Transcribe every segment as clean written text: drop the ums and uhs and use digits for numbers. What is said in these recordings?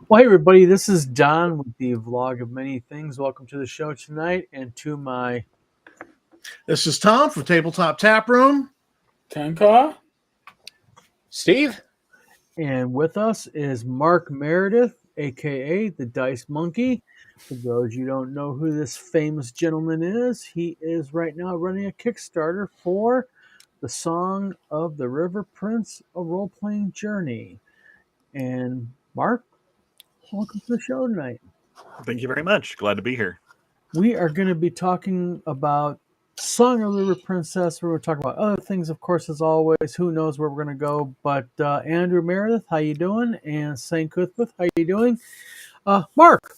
Well, hey everybody, this is Don with the vlog of many things. Welcome to the show tonight, and to my This is Tom from Tabletop Tap Room. Tanka? Steve? and with us is Mark Meredith, aka the Dice Monkey. For those you don't know who this famous gentleman is, he is right now running a Kickstarter for the Song of the River Prince, a role-playing journey. And Mark, welcome to the show tonight. Thank you very much. Glad to be here. We are going to be talking about Song of the River Princess. We're going to talk about other things, of course, as always. Who knows where we're going to go? But Andrew Meredith, how you doing? And St. Cuthbert, how you doing? Mark,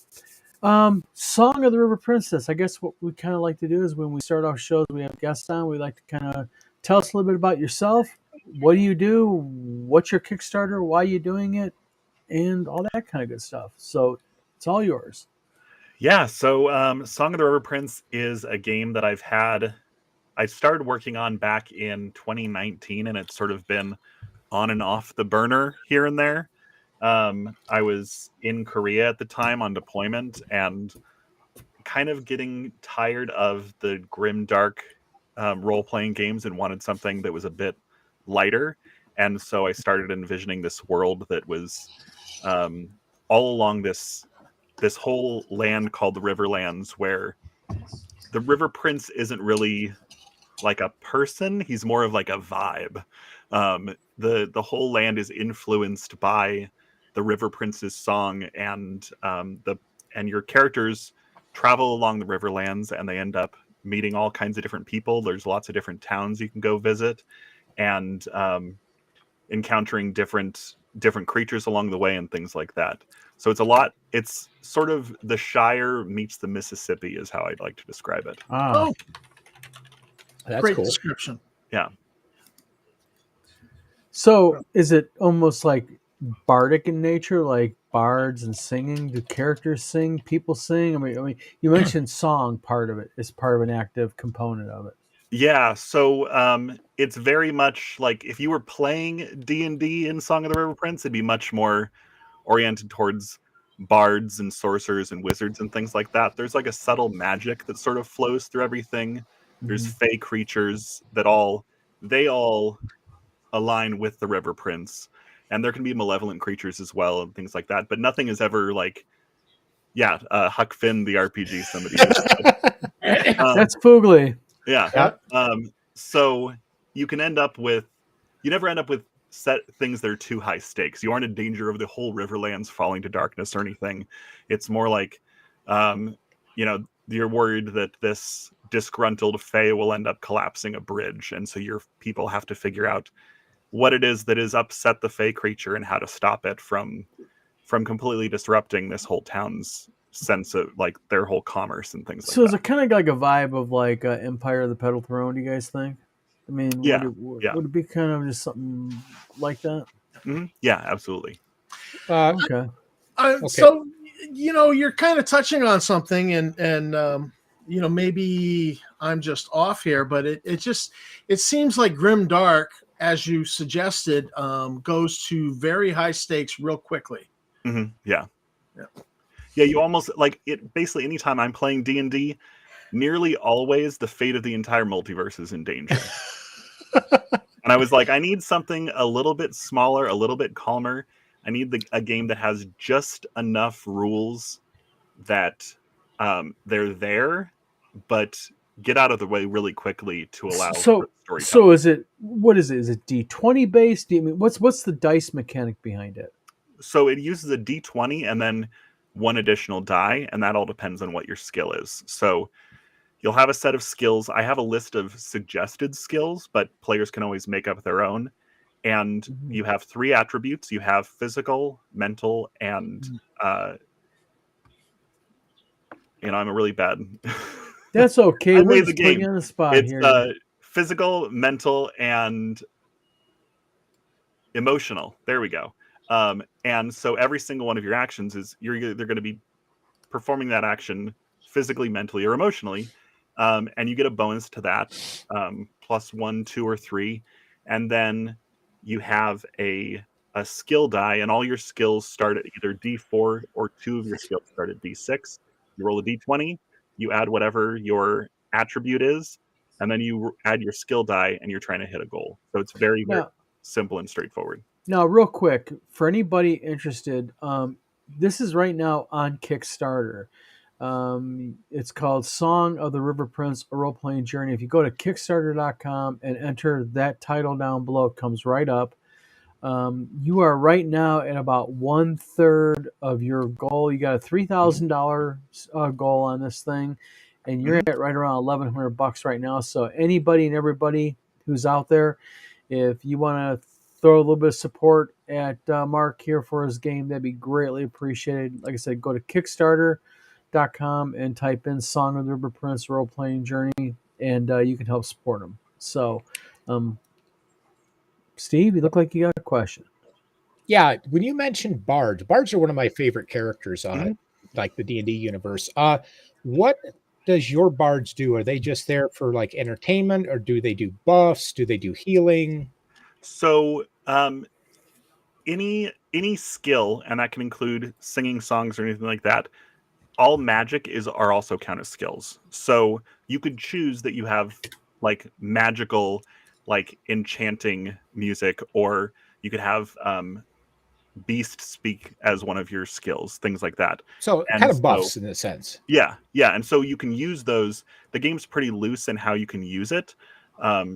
Song of the River Princess. I guess what we kind of like to do is when we start off shows, we have guests on. We like to kind of tell us a little bit about yourself. What do you do? What's your Kickstarter? Why are you doing it? And all that kind of good stuff. So it's all yours. Yeah, so Song of the River Prince is a game that I started working on back in 2019, and it's sort of been on and off the burner here and there. I was in Korea at the time on deployment and kind of getting tired of the grim, dark role-playing games and wanted something that was a bit lighter. And so I started envisioning this world that was all along this whole land called the Riverlands, where the River Prince isn't really like a person; he's more of like a vibe. The whole land is influenced by the River Prince's song, and your characters travel along the Riverlands, and they end up meeting all kinds of different people. There's lots of different towns you can go visit, and encountering different creatures along the way and things like that. So it's sort of the Shire meets the Mississippi is how I'd like to describe it. Oh, That's great cool. description. Yeah. So is it almost like bardic in nature, like bards and singing? Do characters sing? People sing? I mean, you mentioned song part of it is part of an active component of it. Yeah, so it's very much like if you were playing D&D in Song of the River Prince, it'd be much more oriented towards bards and sorcerers and wizards and things like that. There's like a subtle magic that sort of flows through everything. There's fey creatures that they all align with the River Prince, and there can be malevolent creatures as well and things like that. But nothing is ever like, Huck Finn the RPG. Somebody just said. That's Foogly. Yeah. So you never end up with set things that are too high stakes. You aren't in danger of the whole Riverlands falling to darkness or anything. It's more like, you're worried that this disgruntled fae will end up collapsing a bridge. And so your people have to figure out what it is that has upset the fae creature and how to stop it from completely disrupting this whole town's sense of like their whole commerce and things like So is that. it kind of like a vibe of like Empire of the Petal Throne? Do you guys think? I mean, Yeah, would yeah. it be kind of just something like that? Mm-hmm. Yeah, absolutely. Okay. So, you're kind of touching on something, and maybe I'm just off here, but it seems like grim dark, as you suggested, goes to very high stakes real quickly. Mm-hmm. Yeah. You almost like it. Basically, anytime I'm playing D&D, nearly always the fate of the entire multiverse is in danger. And I was like, I need something a little bit smaller, a little bit calmer. I need a game that has just enough rules that they're there, but get out of the way really quickly to allow for storytelling. So is it, what is it? Is it D20 based? What's the dice mechanic behind it? So it uses a D20 and then one additional die, and that all depends on what your skill is. So you'll have a set of skills. I have a list of suggested skills, but players can always make up their own. And you have 3 attributes. You have physical, mental, and I'm a really bad. That's okay. I We're made the just putting game. you on the spot It's here. physical, mental, and emotional. There we go. And so every single one of your actions is they're going to be performing that action physically, mentally, or emotionally. And you get a bonus to that, plus 1, 2, or 3. And then you have a a skill die, and all your skills start at either D4 or 2 of your skills start at D6. You roll a D20, you add whatever your attribute is, and then you add your skill die, and you're trying to hit a goal. So it's very, very Now, simple and straightforward. now, real quick, for anybody interested, this is right now on Kickstarter. It's called Song of the River Prince, a role-playing journey. If you go to Kickstarter.com and enter that title down below, it comes right up. You are right now at about 1/3 of your goal. You got a $3,000 goal on this thing, and you're at right around $1,100 right now. So anybody and everybody who's out there, if you want to throw a little bit of support at Mark here for his game, that'd be greatly appreciated. Like I said, go to Kickstarter.com and type in Song of the River Prince Role Playing Journey, and you can help support him. So, Steve, you look like you got a question. Yeah, when you mentioned bards are one of my favorite characters on like the D&D universe. What does your bards do? Are they just there for like entertainment, or do they do buffs? Do they do healing? So any skill, and that can include singing songs or anything like that, all magic are also count as skills. So you could choose that you have like magical, like enchanting music, or you could have beast speak as one of your skills, things like that. So And kind of so- buffs in a sense. Yeah, and so you can use those. The game's pretty loose in how you can use it.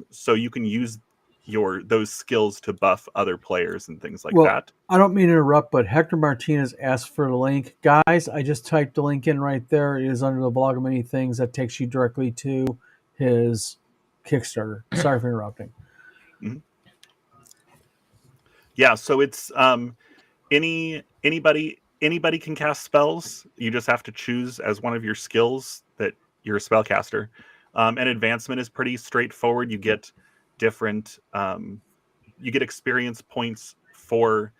So you can use those skills to buff other players and things like Well, that. I don't mean to interrupt, but Hector Martinez asked for the link. Guys, I just typed the link in right there. It is under the blog of many things that takes you directly to his Kickstarter. Sorry for interrupting. Yeah, so it's anybody can cast spells. You just have to choose as one of your skills that you're a spellcaster. And advancement is pretty straightforward. You get different you get experience points for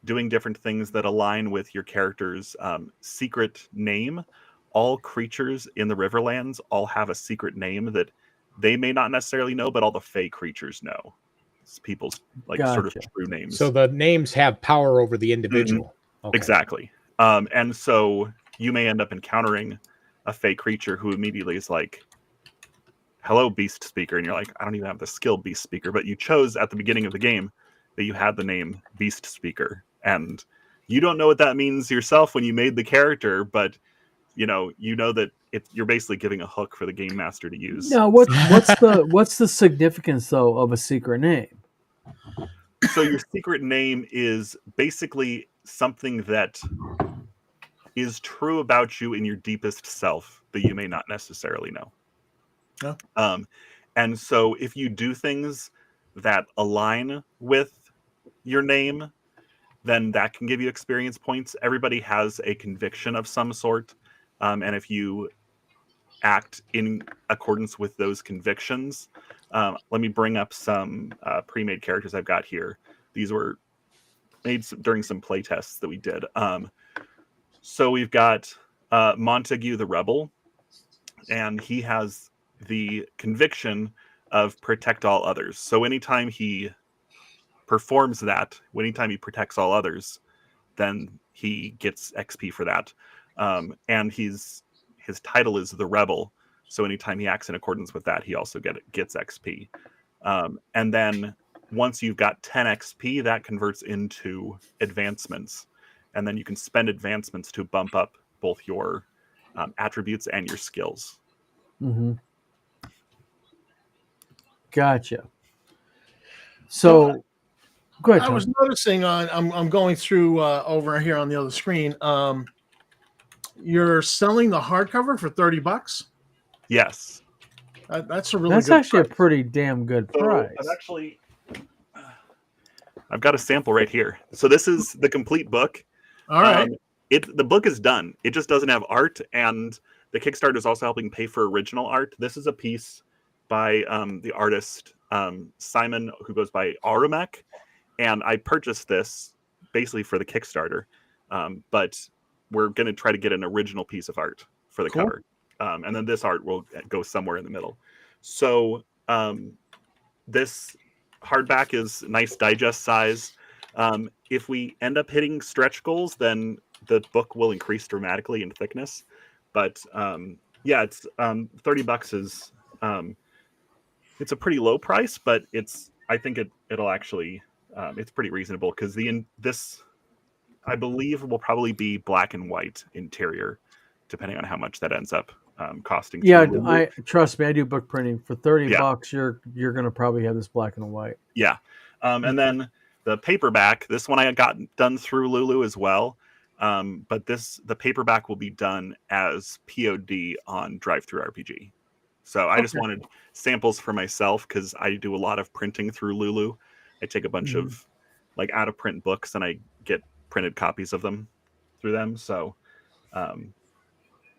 doing different things that align with your character's secret name. All creatures in the Riverlands all have a secret name that they may not necessarily know, but all the Fey creatures know. It's people's sort of Gotcha. true names. So the names have power over the individual. Okay. Exactly. And so you may end up encountering a Fey creature who immediately is like, hello, Beast Speaker. And you're like, I don't even have the skill Beast Speaker, but you chose at the beginning of the game that you had the name Beast Speaker. And you don't know what that means yourself when you made the character, but you know that you're basically giving a hook for the game master to use. Now, what's the significance though of a secret name? So your secret name is basically something that is true about you in your deepest self that you may not necessarily know. Yeah. And so if you do things that align with your name, then that can give you experience points. Everybody has a conviction of some sort. And if you act in accordance with those convictions, let me bring up some pre-made characters I've got here. These were made during some play tests that we did. So we've got Montague the Rebel, and he has the conviction of protect all others. So anytime he performs that, anytime he protects all others, then he gets XP for that. And his title is the Rebel. So anytime he acts in accordance with that, he also gets XP. And then once you've got 10 XP, that converts into advancements. And then you can spend advancements to bump up both your attributes and your skills. Mm-hmm. Gotcha. So, go ahead, I Tom. was noticing I'm going through over here on the other screen. You're selling the hardcover for $30. Yes. That's a really That's good actually price. a pretty damn good So price. I've got a sample right here. So this is the complete book. All right. The book is done. It just doesn't have art, and the Kickstarter is also helping pay for original art. This is a piece by the artist Simon, who goes by Arumek, and I purchased this basically for the Kickstarter, but we're going to try to get an original piece of art for the Cool. cover, and then this art will go somewhere in the middle. So this hardback is nice digest size. if we end up hitting stretch goals, then the book will increase dramatically in thickness. But yeah, it's $30 is it's a pretty low price, but I think it'll actually it's pretty reasonable because this I believe will probably be black and white interior, depending on how much that ends up costing. Yeah, through. I trust me. I do book printing for $30. Yeah. You're going to probably have this black and white. Yeah, and then the paperback. This one I got done through Lulu as well, but the paperback will be done as POD on Drive-Thru RPG. So I just wanted samples for myself because I do a lot of printing through Lulu. I take a bunch of like out of print books and I get printed copies of them through them. So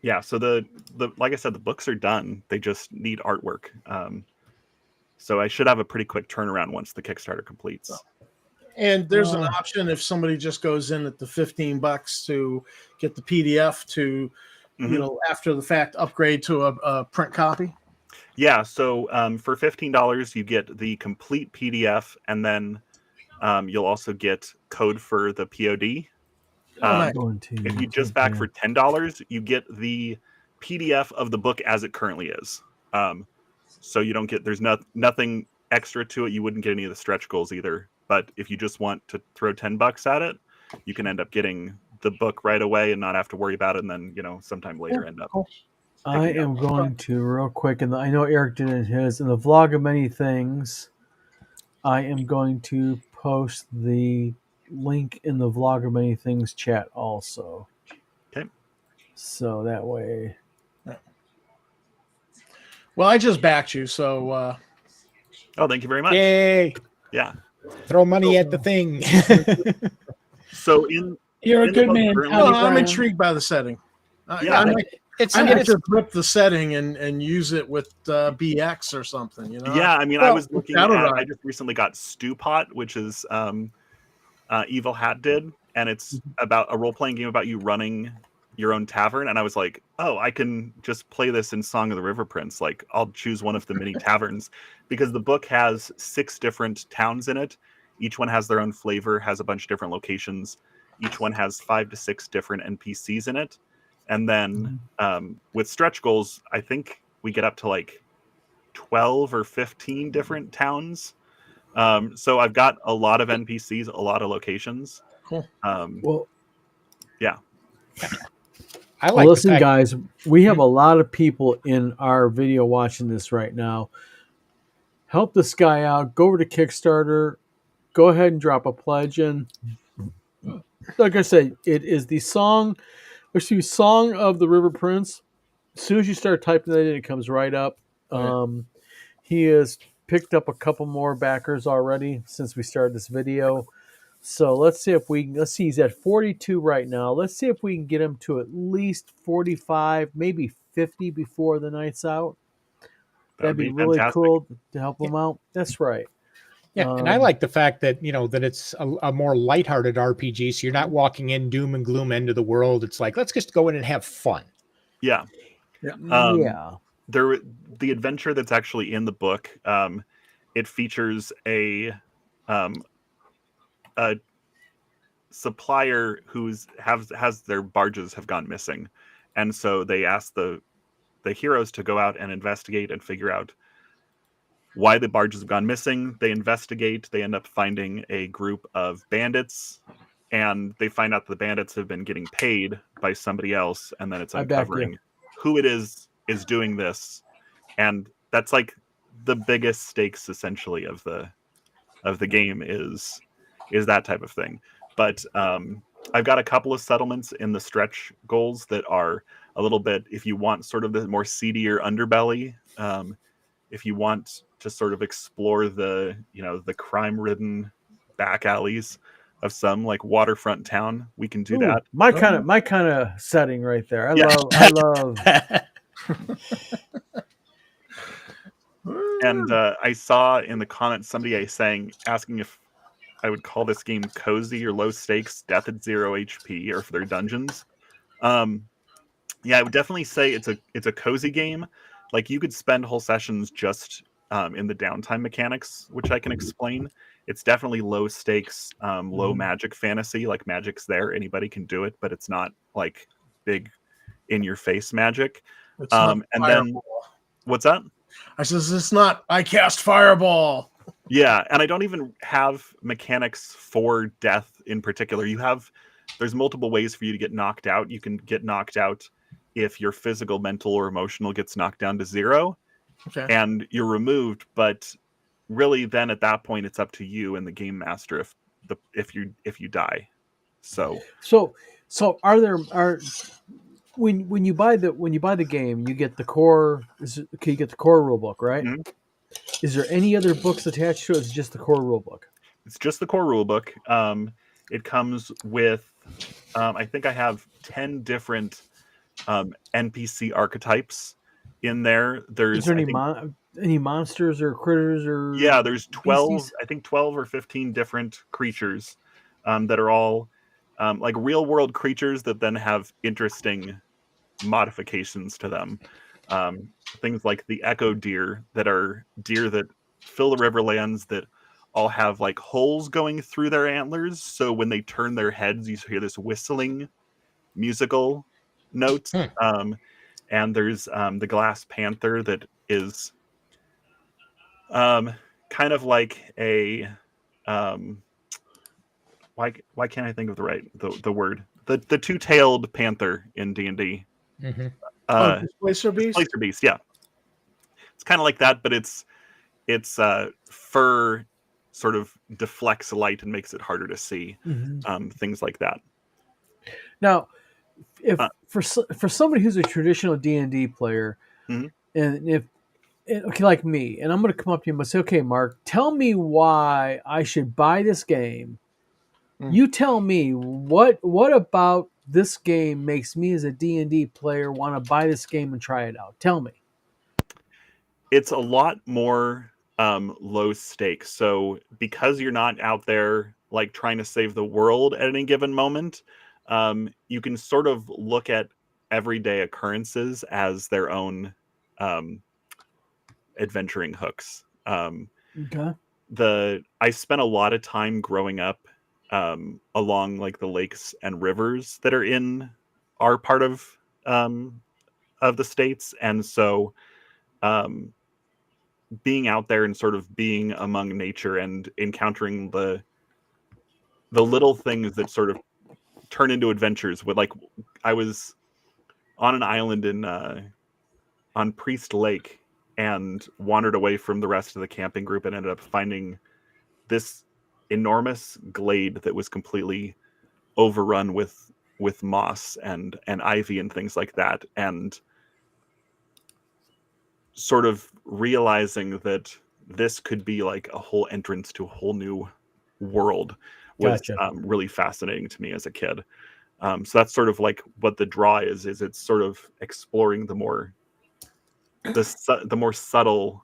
yeah, so the like I said, the books are done. They just need artwork. So I should have a pretty quick turnaround once the Kickstarter completes. And there's an option if somebody just goes in at the $15 to get the PDF to, you know, after the fact upgrade to a print copy. Yeah, so for $15 you get the complete PDF, and then you'll also get code for the POD. If you just back for $10, you get the PDF of the book as it currently is. So you don't get, there's nothing extra to it. You wouldn't get any of the stretch goals either. But if you just want to throw $10 at it, you can end up getting the book right away and not have to worry about it. And then, you know, sometime later end up. I am going to real quick, and I know Eric did in his, in the vlog of many things, I am going to post the link in the vlog of many things chat also. Okay. So that way. Well, I just backed you, so. Oh, thank you very much. Yay! Yeah. Throw money at the thing. So you're a good man. I'm intrigued by the setting. Yeah, I might just rip the setting and use it with BX or something, you know? Yeah, I mean, I was looking at, I just recently got Stew Pot, which is Evil Hat did, and it's about a role-playing game about you running your own tavern, and I was like, oh, I can just play this in Song of the River Prince. Like, I'll choose one of the mini taverns, because the book has 6 different towns in it. Each one has their own flavor, has a bunch of different locations. Each one has 5 to 6 different NPCs in it. And then with stretch goals, I think we get up to like 12 or 15 different towns. So I've got a lot of NPCs, a lot of locations. Cool. Well, yeah. I like listen, guys, we have a lot of people in our video watching this right now. Help this guy out. Go over to Kickstarter. Go ahead and drop a pledge in. Like I said, it is the Song of the River Prince. As soon as you start typing that in, it comes right up. He has picked up a couple more backers already since we started this video. So let's see, he's at 42 right now. Let's see if we can get him to at least 45, maybe 50 before the night's out. That'd be really cool to help him out. That's right. Yeah, and I like the fact that, you know, that it's a more lighthearted RPG. So you're not walking in doom and gloom end of the world. It's like, let's just go in and have fun. Yeah. Yeah. The adventure that's actually in the book, it features a supplier who's has their barges have gone missing, and so they ask the heroes to go out and investigate and figure out why the barges have gone missing. They investigate. They end up finding a group of bandits, and they find out the bandits have been getting paid by somebody else, and then it's uncovering who it is doing this, and that's like the biggest stakes essentially of the game is that type of thing. But I've got a couple of settlements in the stretch goals that are a little bit, if you want sort of the more seedier underbelly, if you want to sort of explore the, you know, the crime-ridden back alleys of some like waterfront town, we can do that. My kind of setting right there. I love. And I saw in the comments somebody asking if I would call this game cozy or low stakes, death at 0 HP, or for their dungeons. Yeah, I would definitely say it's a cozy game. Like, you could spend whole sessions just in the downtime mechanics, which I can explain. It's definitely low stakes, low magic fantasy. Like magic's there, anybody can do it, but it's not like big in your face magic. It's not And then fireball. what's that? I says it's not. I cast fireball. Yeah, and I don't even have mechanics for death in particular. There's multiple ways for you to get knocked out. You can get knocked out if your physical, mental, or emotional gets knocked down to 0, Okay. and you're removed. But really, then at that point, it's up to you and the game master if you die. So when you buy the game, you get the core. You get the core rulebook, right? Mhm. Is there any other books attached to it? Or is it just the core rulebook? it's just the core rulebook. It comes with, I think I have 10 different NPC archetypes in there. Is there any monsters or critters or Yeah, there's 12, species? I think 12 or 15 different creatures that are all like real world creatures that then have interesting modifications to them. Things like the echo deer that are deer that fill the riverlands that all have like holes going through their antlers. So when they turn their heads, you hear this whistling musical note. And there's the glass panther that is kind of like a why can't I think of the word, the two-tailed panther in D&D. Displacer beast. Displacer beast, yeah. It's kind of like that, but its fur sort of deflects light and makes it harder to see. Things like that. Now, if for somebody who's a traditional D&D player, Mhm. and okay, like me, and I'm going to come up to you and say, okay, Mark, tell me why I should buy this game. You tell me what about this game makes me as a D&D player want to buy this game and try it out. Tell me. It's a lot more low stakes. So because you're not out there like trying to save the world at any given moment, you can sort of look at everyday occurrences as their own adventuring hooks. Okay. I spent a lot of time growing up along like the lakes and rivers that are in our part of the states, and so being out there and sort of being among nature and encountering the little things that sort of turn into adventures. With like, I was on an island in on Priest Lake and wandered away from the rest of the camping group and ended up finding this enormous glade that was completely overrun with moss and ivy and things like that, and sort of realizing that this could be like a whole entrance to a whole new world was Gotcha. really fascinating to me as a kid. So that's sort of like what the draw is it's sort of exploring the more subtle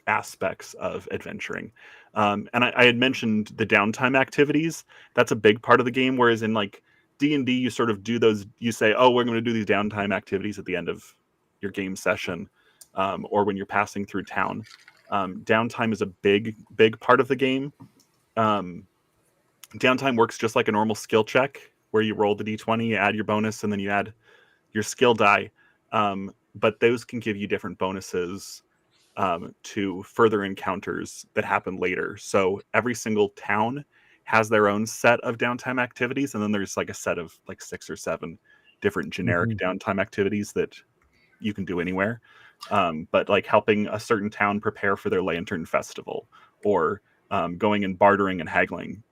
aspects of adventuring. And I had mentioned the downtime activities. That's a big part of the game, whereas in like D&D, you sort of do those, you say, oh, we're going to do these downtime activities at the end of your game session, or when you're passing through town. Downtime is a big part of the game. Downtime works just like a normal skill check, where you roll the d20, you add your bonus, and then you add your skill die. But those can give you different bonuses to further encounters that happen later. So every single town has their own set of downtime activities, and then there's like a set of like 6 or 7 different generic downtime activities that you can do anywhere. But like helping a certain town prepare for their lantern festival, or going and bartering and haggling,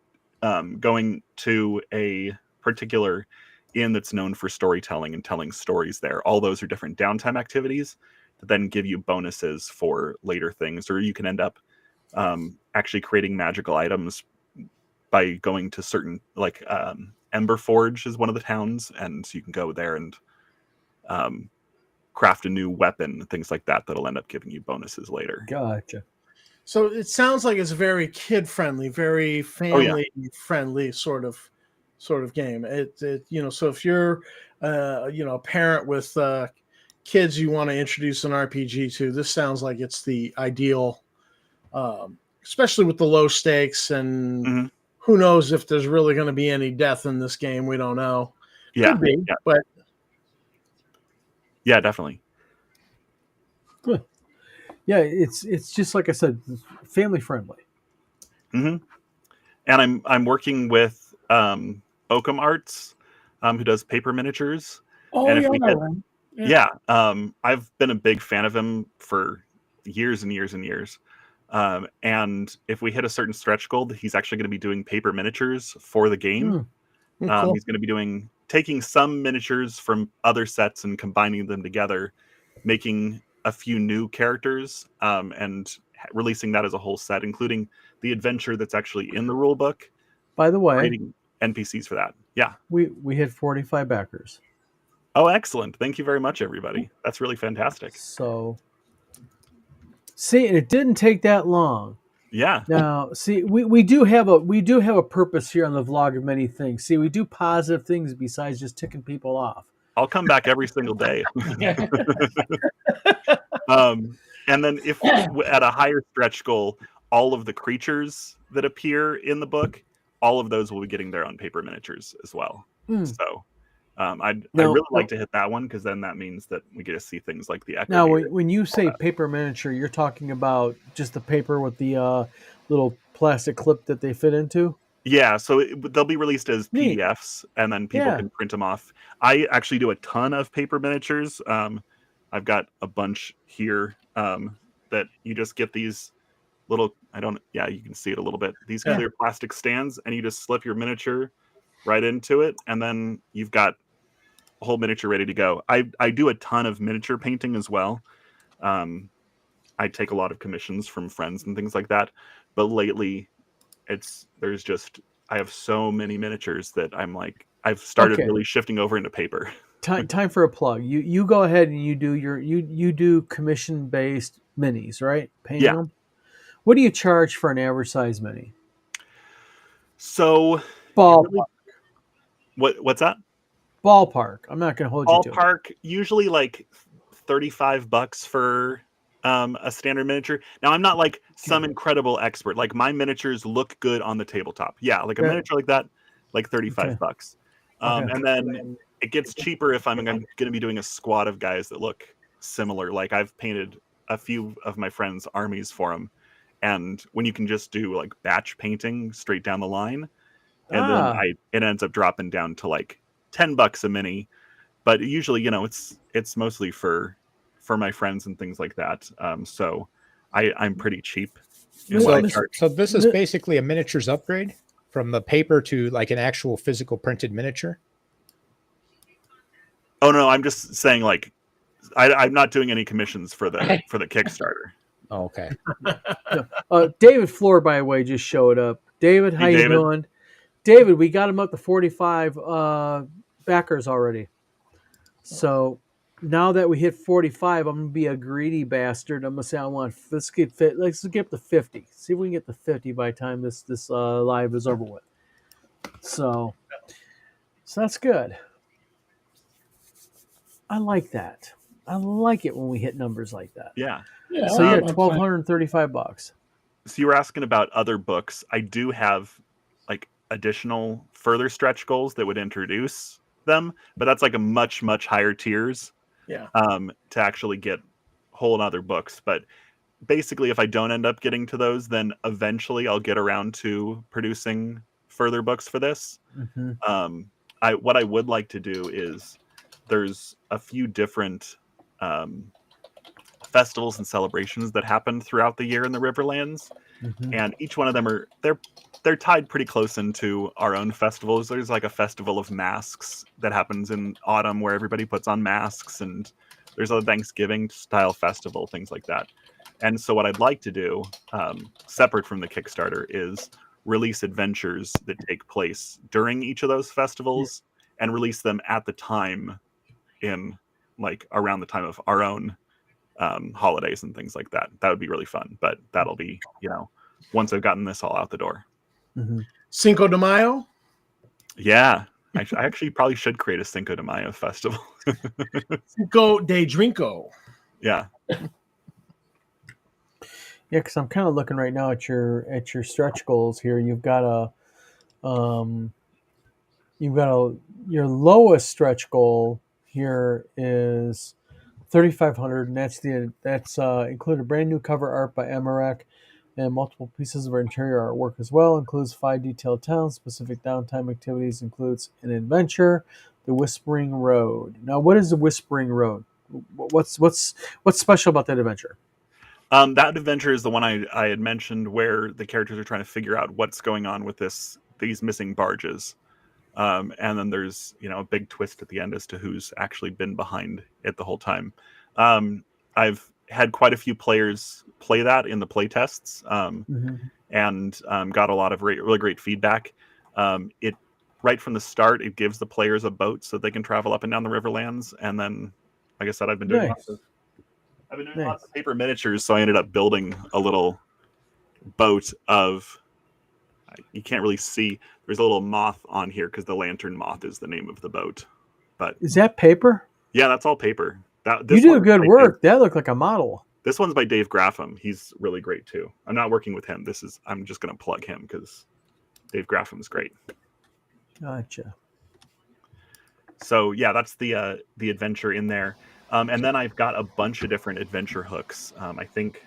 going to a particular inn that's known for storytelling and telling stories there. All those are different downtime activities that then give you bonuses for later things, or you can end up actually creating magical items by going to certain, like Ember Forge is one of the towns, and so you can go there and craft a new weapon, things like that, that'll end up giving you bonuses later. Gotcha. So it sounds like it's very kid friendly, very family friendly sort of game. It so if you're a parent with kids you want to introduce an RPG to, this sounds like it's the ideal, especially with the low stakes and Mhm. who knows if there's really going to be any death in this game. We don't know. Yeah, Could be, yeah, but yeah, definitely. Good. Yeah, it's just like I said, family friendly. Hmm. And I'm working with Oakham Arts, who does paper miniatures. Oh, And if yeah, we I hit, know him. yeah, I've been a big fan of him for years and years and years. And if we hit a certain stretch goal, he's actually going to be doing paper miniatures for the game. cool. He's going to be taking some miniatures from other sets and combining them together, making a few new characters, and releasing that as a whole set, including the adventure that's actually in the rule book, By the way, creating NPCs for that. Yeah. we hit 45 backers. Oh, excellent. Thank you very much, everybody. That's really fantastic. So, see, and it didn't take that long. Yeah. Now, see, we do have a purpose here on the vlog of many things. See, we do positive things besides just ticking people off. I'll come back every single day. And then if at a higher stretch goal, all of the creatures that appear in the book, all of those will be getting their own paper miniatures as well. So I'd really like to hit that one, because then that means that we get to see things like the Echo. Now, when you say paper miniature, you're talking about just the paper with the little plastic clip that they fit into? Yeah, so they'll be released as Neat. PDFs, and then people can print them off. I actually do a ton of paper miniatures. I've got a bunch here that you just get these little, you can see it a little bit. These clear plastic stands, and you just slip your miniature right into it, and then you've got a whole miniature ready to go. I do a ton of miniature painting as well. I take a lot of commissions from friends and things like that, but lately I have so many miniatures that I've started really shifting over into paper. Time for a plug. You go ahead and you do commission based minis, right? Painting them. What do you charge for an average size mini? So Ballpark. What's that? Ballpark. I'm not going to hold you to it. Ballpark, usually like $35 for a standard miniature. Now, I'm not like some incredible expert. Like, my miniatures look good on the tabletop. Yeah, like a miniature like that, like $35. And then it gets cheaper if I'm going to be doing a squad of guys that look similar. Like, I've painted a few of my friends' armies for them, and when you can just do like batch painting straight down the line, and then it ends up dropping down to like $10 a mini. But usually, it's mostly for my friends and things like that. So I'm pretty cheap. So this is basically a miniatures upgrade from the paper to like an actual physical printed miniature. Oh no, I'm just saying, like, I'm not doing any commissions for the Kickstarter. Oh, okay. David Floor, by the way, just showed up. David, how you doing? David, we got him up to 45 backers already. So now that we hit 45, I'm gonna be a greedy bastard. I'm gonna say let's get up to 50. See if we can get to 50 by the time this live is over with. So that's good. I like that. I like it when we hit numbers like that. Yeah. So yeah, $1,235. So you were asking about other books. I do have like additional further stretch goals that would introduce them, but that's like a much higher tiers. Yeah. To actually get whole other books. But basically, if I don't end up getting to those, then eventually I'll get around to producing further books for this. Mm-hmm. What I would like to do is, there's a few different festivals and celebrations that happen throughout the year in the Riverlands, and each one of them they're tied pretty close into our own festivals. There's like a festival of masks that happens in autumn where everybody puts on masks, and there's a Thanksgiving style festival, things like that. And so what I'd like to do, separate from the Kickstarter, is release adventures that take place during each of those festivals and release them at the time in like around the time of our own holidays and things like that. That would be really fun, but that'll be, once I've gotten this all out the door. Cinco de Mayo. Yeah. I actually probably should create a Cinco de Mayo festival. Go de Drinko. Yeah. Yeah, because I'm kind of looking right now at your stretch goals here. You've got your lowest stretch goal here is 3,500, and that's included brand new cover art by Emmerich and multiple pieces of interior artwork as well. Includes 5 detailed towns. Specific downtime activities includes an adventure, the Whispering Road. Now, what is the Whispering Road? What's special about that adventure? That adventure is the one I had mentioned where the characters are trying to figure out what's going on with these missing barges. And then there's, a big twist at the end as to who's actually been behind it the whole time. I've had quite a few players play that in the play tests, and got a lot of really great feedback. It right from the start, it gives the players a boat so they can travel up and down the Riverlands. And then, like I said, I've been doing lots of paper miniatures, so I ended up building a little boat of. You can't really see. There's a little moth on here because the lantern moth is the name of the boat. But is that paper? Yeah, that's all paper. You do good work. That looked like a model. This one's by Dave Graffam. He's really great too. I'm not working with him. I'm just going to plug him because Dave Graffam's great. Gotcha. So yeah, that's the adventure in there. And then I've got a bunch of different adventure hooks. I think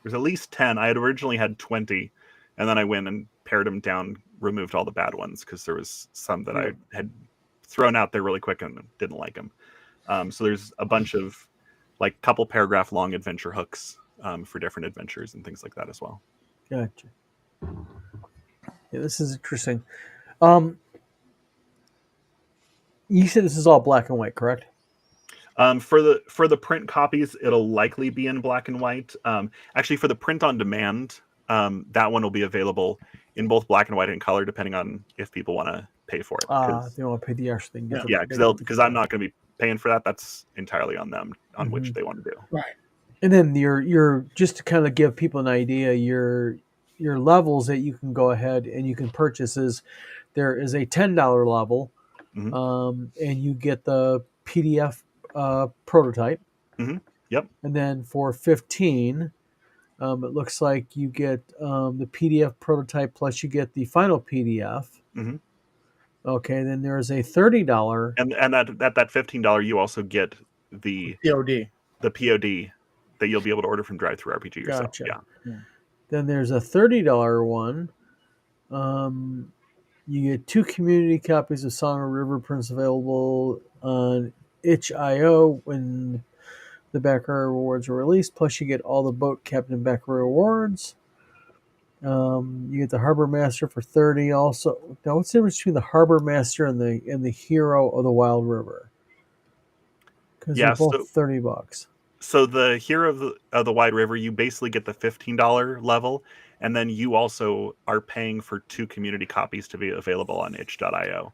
there's at least 10. I had originally had 20, and then I went and pared them down, removed all the bad ones because there was some that I had thrown out there really quick and didn't like them. So there's a bunch of couple paragraph long adventure hooks for different adventures and things like that as well. Gotcha. Yeah, this is interesting. You said this is all black and white, correct? For the print copies, it'll likely be in black and white. Actually, for the print on demand, that one will be available in both black and white and color, depending on if people want to pay for it. If they want to pay the extra thing. Yeah, because I'm not going to be paying for that. That's entirely on them, on which they want to do. Right. And then your just to kind of give people an idea, your levels that you can go ahead and you can purchase there is a $10 level, and you get the PDF prototype. Yep. And then for 15, it looks like you get the PDF prototype plus you get the final PDF. Okay, then there's a $30, and that $15 you also get the POD that you'll be able to order from DriveThruRPG yourself. Gotcha. Yeah. Then there's a $30 one. You get 2 community copies of Song of River Prince available on itch.io when the backer rewards are released. Plus, you get all the boat captain backer rewards. You get the Harbor Master for $30. Also, now what's the difference between the Harbor Master and the Hero of the Wild River? Because they're both $30. So the Hero of the Wide River, you basically get the $15 level, and then you also are paying for 2 community copies to be available on itch.io.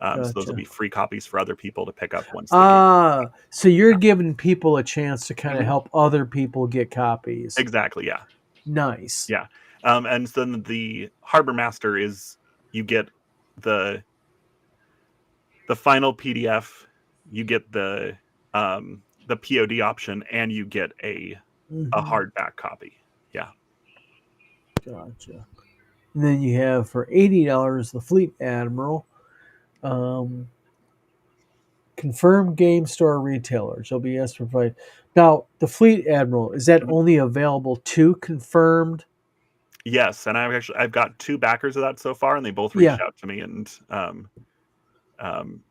Gotcha. So those will be free copies for other people to pick up once. So you're giving people a chance to kind of help other people get copies. Exactly. Yeah. Nice. Yeah. And then the Harbor Master is you get the final PDF, you get the POD option, and you get a hardback copy. Yeah. Gotcha. And then you have for $80 the Fleet Admiral. Confirmed game store retailers. You'll be asked to provide. Now, the Fleet Admiral, is that only available to confirmed? Yes, and I've got 2 backers of that so far, and they both reached out to me and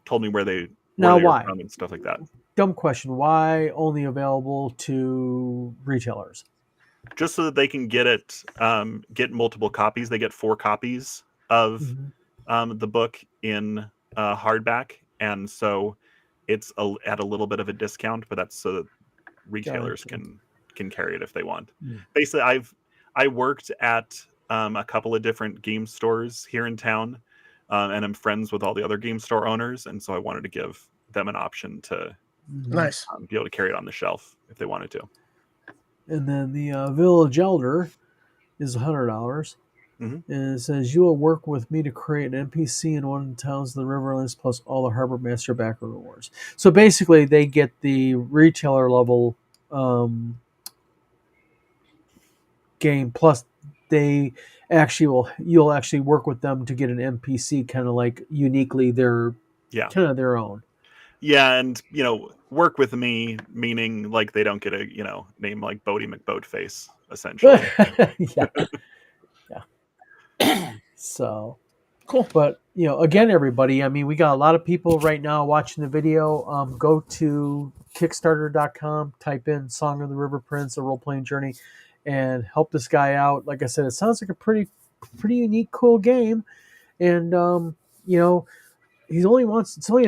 told me where they were from and stuff like that. Dumb question. Why only available to retailers? Just so that they can get it, get multiple copies. They get 4 copies of the book in hardback, and so it's at a little bit of a discount, but that's so that retailers can carry it if they want. Basically, I worked at a couple of different game stores here in town, and I'm friends with all the other game store owners, and so I wanted to give them an option to be able to carry it on the shelf if they wanted to. And then the Village Elder is $100. Mhm. And it says, you will work with me to create an NPC in one of the towns of the Riverlands plus all the Harbor Master backer rewards. So basically, they get the retailer level game plus they you'll actually work with them to get an NPC kind of like uniquely their Yeah. kind of their own. Yeah, and work with me, meaning like they don't get a name like Bodie McBoatface, essentially. Yeah. So, Cool. but again, everybody, I mean, we got a lot of people right now watching the video. Go to Kickstarter.com, type in "Song of the River Prince: A Role Playing Journey," and help this guy out. Like I said, it sounds like a pretty unique, cool game, and it's only a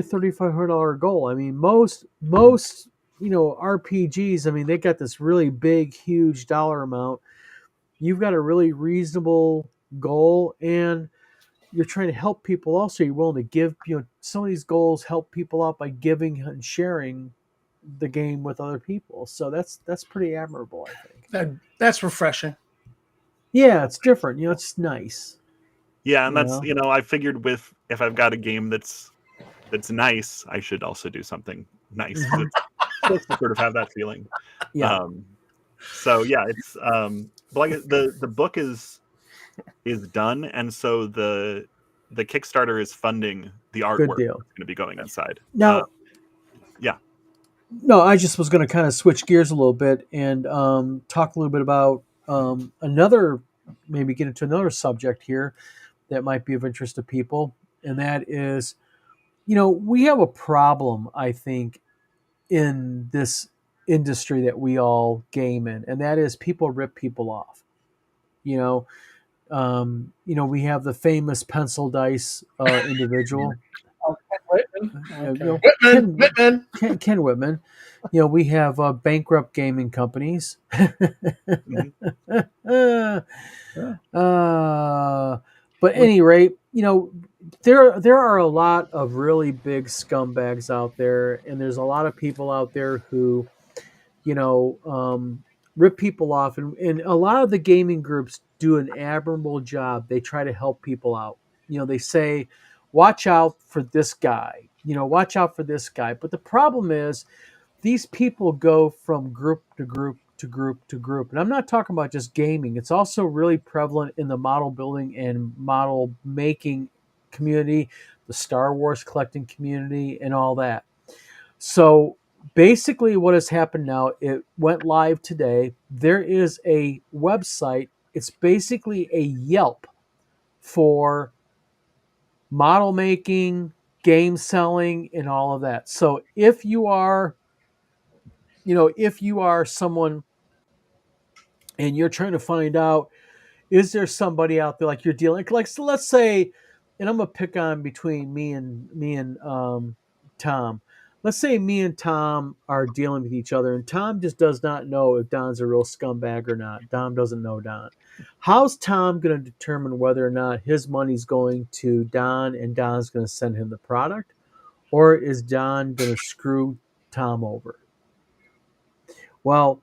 $3,500 goal. I mean, most RPGs, I mean, they got this really big, huge dollar amount. You've got a really reasonable goal, and you're trying to help people. Also, you're willing to give. Some of these goals help people out by giving and sharing the game with other people. So that's pretty admirable, I think. That's refreshing. Yeah, it's different. It's nice. Yeah, and that's I figured if I've got a game that's nice, I should also do something nice. Mhm. It's supposed to sort of have that feeling. Yeah. So yeah, it's but like the book is done, and so the Kickstarter is funding the Good artwork deal. that's going to be going inside. Now, yeah. No, I just was going to kind of switch gears a little bit and talk a little bit about maybe get into another subject here that might be of interest to people, and that is, we have a problem, I think, in this industry that we all game in, and that is people rip people off. We have the famous pencil dice individual. Okay. Ken Whitman. We have bankrupt gaming companies. Mhm. But at any rate, there are a lot of really big scumbags out there, and there's a lot of people out there who, rip people off, and a lot of the gaming groups do an admirable job. They try to help people out. They say, watch out for this guy. Watch out for this guy. But the problem is, these people go from group to group to group to group. And I'm not talking about just gaming. It's also really prevalent in the model building and model making community, the Star Wars collecting community, and all that. So basically what has happened now, it went live today. There is a website. It's basically a Yelp for model making, game selling, and all of that. So if you are someone and you're trying to find out, is there somebody out there like you're dealing like so let's say, and I'm gonna pick on between me and Tom. Let's say me and Tom are dealing with each other, and Tom just does not know if Don's a real scumbag or not. Tom doesn't know Don. How's Tom going to determine whether or not his money's going to Don and Don's going to send him the product, or is Don going to screw Tom over? Well,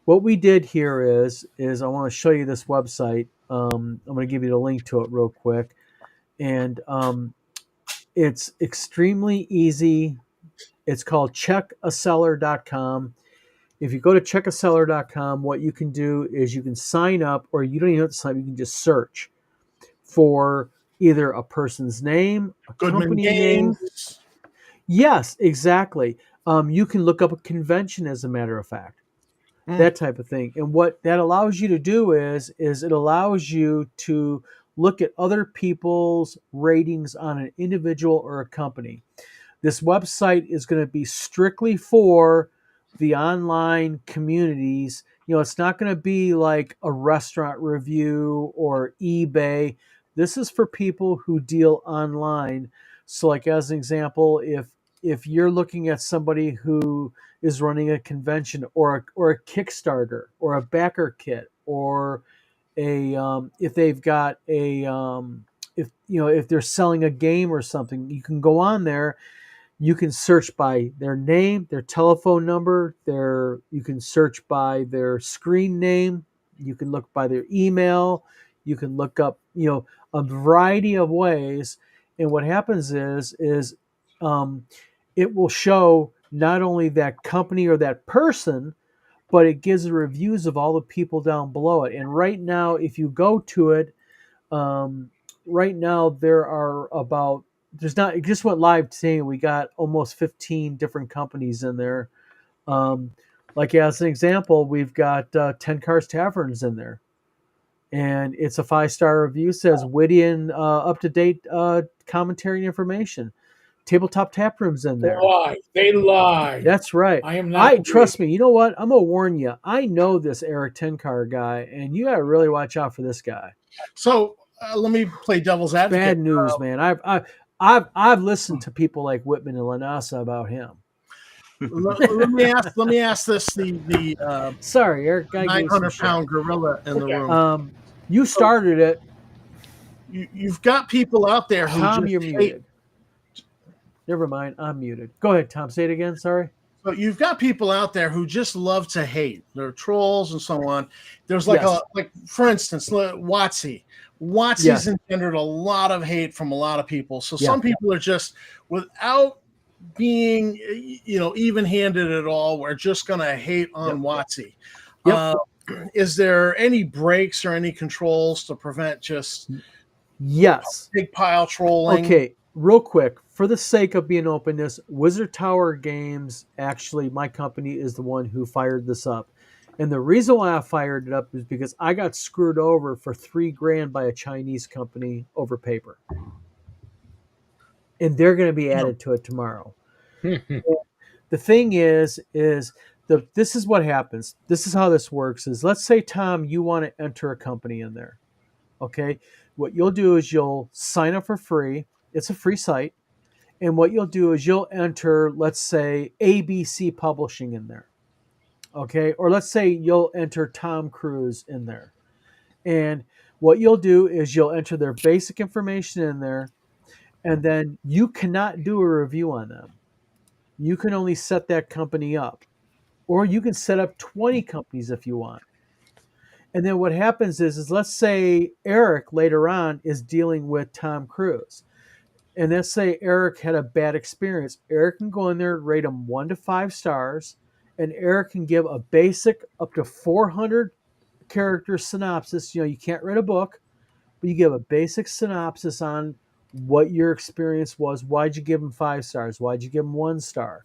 what we did here is I want to show you this website. I'm going to give you the link to it real quick, and it's extremely easy. It's called checkaseller.com. If you go to checkaseller.com, what you can do is you can sign up, or you don't even have to sign up. You can just search for either a person's name, a Goodman company name. Games. Yes, exactly. You can look up a convention, as a matter of fact. That type of thing. And what that allows you to do is it allows you to look at other people's ratings on an individual or a company. This website is going to be strictly for the online communities. It's not going to be like a restaurant review or eBay. This is for people who deal online. So, like as an example, if you're looking at somebody who is running a convention or a Kickstarter or a backer kit, or if they've got if they're selling a game or something, you can go on there. You can search by their name, their telephone number, you can search by their screen name, you can look by their email, You can look up, a variety of ways. And what happens is it will show not only that company or that person, but it gives the reviews of all the people down below it. And right now, if you go to it, right now there are there's not, it just went live today, and we got almost 15 different companies in there. Like as an example, we've got 10 Cars Taverns in there. And it's a 5-star review, says witty and up-to-date commentary and information. Tabletop Tap Room's in there. They lie. That's right. I am not. Trust me. You know what? I'm gonna warn you. I know this Eric Tenkar guy, and you gotta really watch out for this guy. So let me play devil's advocate. Bad news, man. I've listened to people like Whitman and Lanasa about him. let me ask this: the sorry, Eric, 900-pound gorilla in the room. You started it. You've got people out there who Tom, just you're hate. muted. Never mind, I'm muted. Go ahead, Tom. Say it again. Sorry. So you've got people out there who just love to hate. They're trolls and so on. There's like for instance, WotC. WotC's engendered a lot of hate from a lot of people. So some people are just, without being even-handed at all, we're just gonna hate on WotC. Is there any breaks or any controls to prevent just big pile trolling? Okay, real quick, for the sake of being openness, Wizard Tower Games, actually, my company is the one who fired this up. And the reason why I fired it up is because I got screwed over for $3,000 by a Chinese company over paper. And they're going to be added to it tomorrow. The thing is this is what happens. This is how this works is, let's say, Tom, you want to enter a company in there. Okay. What you'll do is you'll sign up for free. It's a free site. And what you'll do is you'll enter, let's say, ABC Publishing in there. Okay. Or let's say you'll enter Tom Cruise in there. And what you'll do is you'll enter their basic information in there. And then you cannot do a review on them. You can only set that company up. Or you can set up 20 companies if you want. And then what happens is let's say Eric later on is dealing with Tom Cruise. And let's say Eric had a bad experience. Eric can go in there, rate them 1 to 5 stars, and Eric can give a basic up to 400 character synopsis. You can't write a book, but you give a basic synopsis on what your experience was. Why'd you give them 5 stars? Why'd you give them 1 star?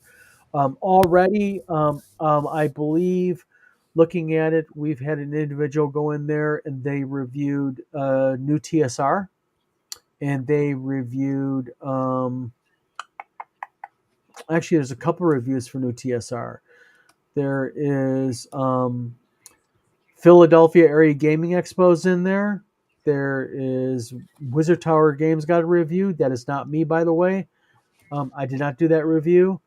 Already, I believe, looking at it, we've had an individual go in there and they reviewed new TSR, and they reviewed. Actually, there's a couple reviews for new TSR. There is Philadelphia Area Gaming Expo's in there. There is Wizard Tower Games got a review. That is not me, by the way. I did not do that review.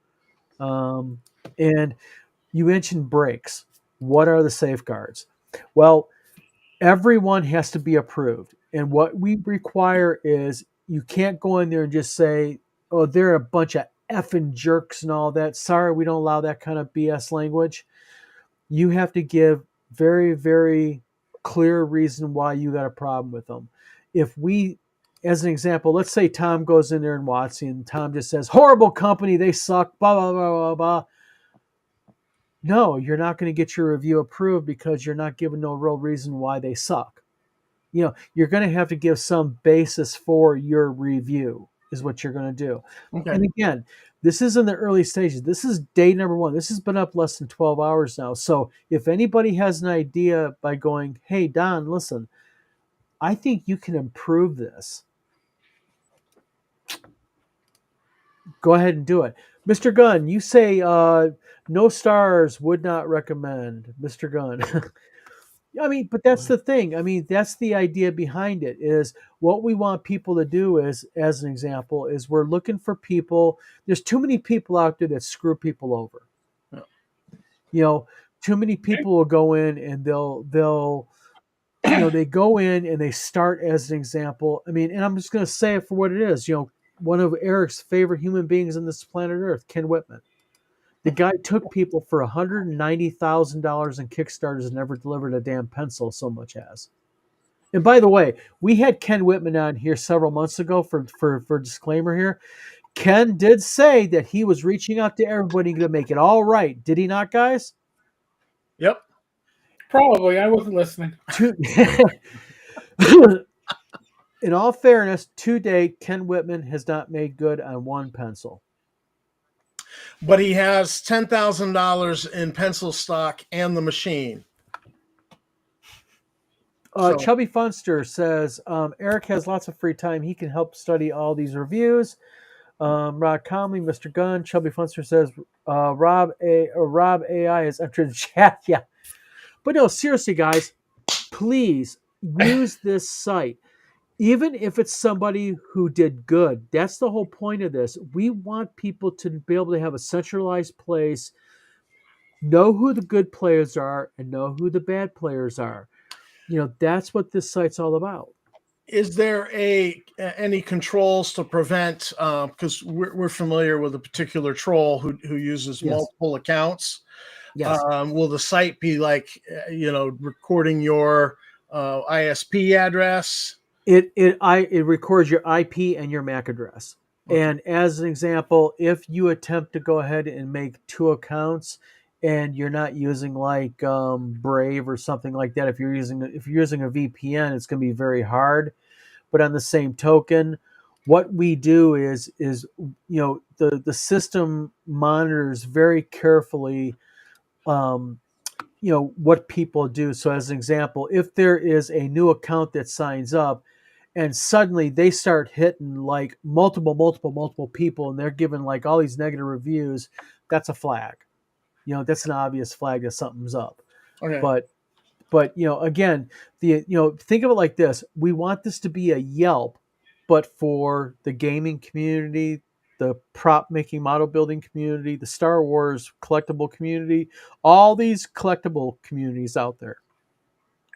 And you mentioned breaks. What are the safeguards? Well, everyone has to be approved. And what we require is you can't go in there and just say, oh, they're a bunch of effing jerks and all that. Sorry, we don't allow that kind of BS language. You have to give very, very clear reason why you got a problem with them. If we, as an example, let's say Tom goes in there and WotC, and Tom just says, horrible company, they suck, blah, blah, blah, blah, blah. No, you're not going to get your review approved because you're not giving no real reason why they suck. You're going to have to give some basis for your review is what you're going to do. Okay. And again, this is in the early stages. This is day number 1. This has been up less than 12 hours now. So if anybody has an idea by going, hey, Don, listen, I think you can improve this. Go ahead and do it. Mr. Gunn, you say no stars, would not recommend. Mr. Gunn. I mean, but that's the thing. I mean, that's the idea behind it is what we want people to do is, as an example, is we're looking for people. There's too many people out there that screw people over. Too many people will go in and they'll they go in and they start as an example. I mean, and I'm just going to say it for what it is. One of Eric's favorite human beings on this planet Earth, Ken Whitman. The guy took people for $190,000 in Kickstarters and never delivered a damn pencil so much as. And by the way, we had Ken Whitman on here several months ago for disclaimer here. Ken did say that he was reaching out to everybody to make it all right. Did he not, guys? Yep. Probably. I wasn't listening. In all fairness, to date, Ken Whitman has not made good on one pencil. But he has $10,000 in pencil stock and the machine. So- Chubby Funster says Eric has lots of free time. He can help study all these reviews. Rod Conley, Mr. Gunn, Chubby Funster says Rob AI has entered the chat. Yeah, but no, seriously, guys, please use this site. Even if it's somebody who did good, that's the whole point of this. We want people to be able to have a centralized place, know who the good players are, and know who the bad players are. You know, that's what this site's all about. Is there any controls to prevent? Because we're familiar with a particular troll who uses Yes. multiple accounts. Yes. Will the site be like recording your ISP address? It records your IP and your MAC address. Okay. And as an example, if you attempt to go ahead and make two accounts and you're not using like Brave or something like that, if you're using a VPN, it's going to be very hard. But on the same token, what we do is the system monitors very carefully what people do. So as an example, if there is a new account that signs up and suddenly they start hitting like multiple people and they're giving like all these negative reviews, that's a flag. That's an obvious flag that something's up. Okay. But again, think of it like this. We want this to be a Yelp, but for the gaming community, the prop making model building community, the Star Wars collectible community, all these collectible communities out there.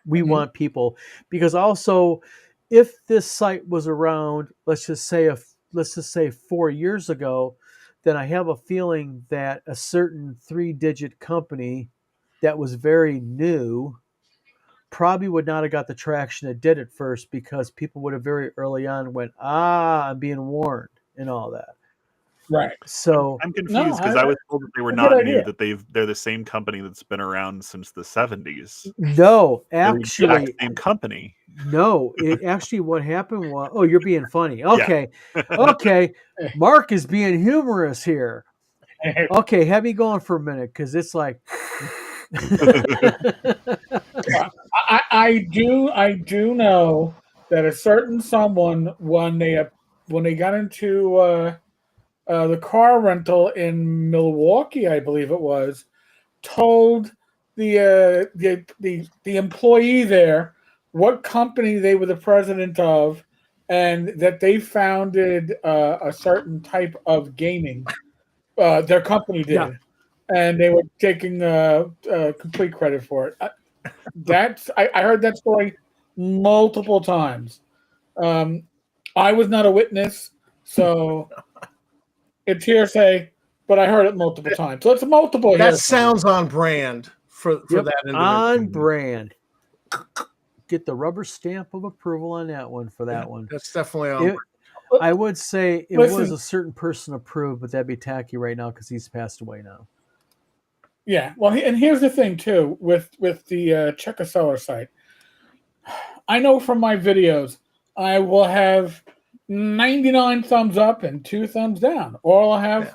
We want people, because also if this site was around, let's just say 4 years ago, then I have a feeling that a certain 3-digit company that was very new probably would not have got the traction it did at first, because people would have very early on went, I'm being warned and all that. Right. So I'm confused because I was told that they were good not new, idea. that they're the same company that's been around since the 70s. no, They're the actually, exact same company. no. It actually, what happened was, oh, you're being funny. Okay, okay. Mark is being humorous here. Okay, have me going for a minute, because it's like. I do know that a certain someone, when they got into the car rental in Milwaukee, I believe it was, told the employee there what company they were the president of, and that they founded a certain type of gaming. Their company did. Yeah. And they were taking complete credit for it. I heard that story multiple times. I was not a witness, so it's hearsay, but I heard it multiple times. So it's multiple That hearsay. Sounds on brand for that individual. On brand. Get the rubber stamp of approval on that one for that one. That's definitely on. I would say it was a certain person approved, but that'd be tacky right now because he's passed away now. Yeah, well, and here's the thing too with the check a seller site. I know from my videos, I will have 99 thumbs up and 2 thumbs down, or I'll have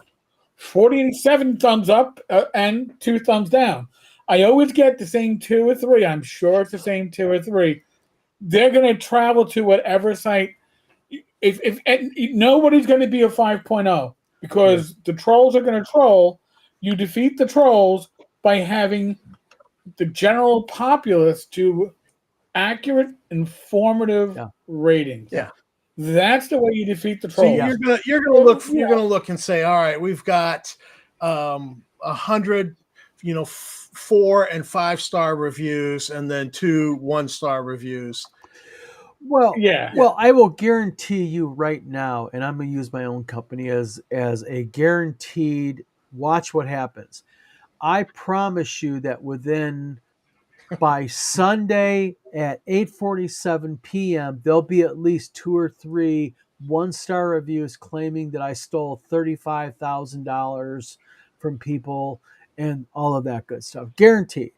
47 thumbs up and 2 thumbs down. I always get the same 2 or 3. I'm sure it's the same 2 or 3. They're going to travel to whatever site. If nobody's going to be a 5.0, because the trolls are going to troll. You defeat the trolls by having the general populace do accurate, informative ratings. Yeah. That's the way you defeat the So trolls. you're gonna look and say, all right, we've got 100, 4 and 5-star reviews, and then 2 1-star reviews. Well, Yeah. Well, I will guarantee you right now, and I'm going to use my own company as a guaranteed. Watch what happens. I promise you that within By Sunday at 8:47 p.m., there'll be at least 2 or 3 one-star reviews claiming that I stole $35,000 from people and all of that good stuff. Guaranteed.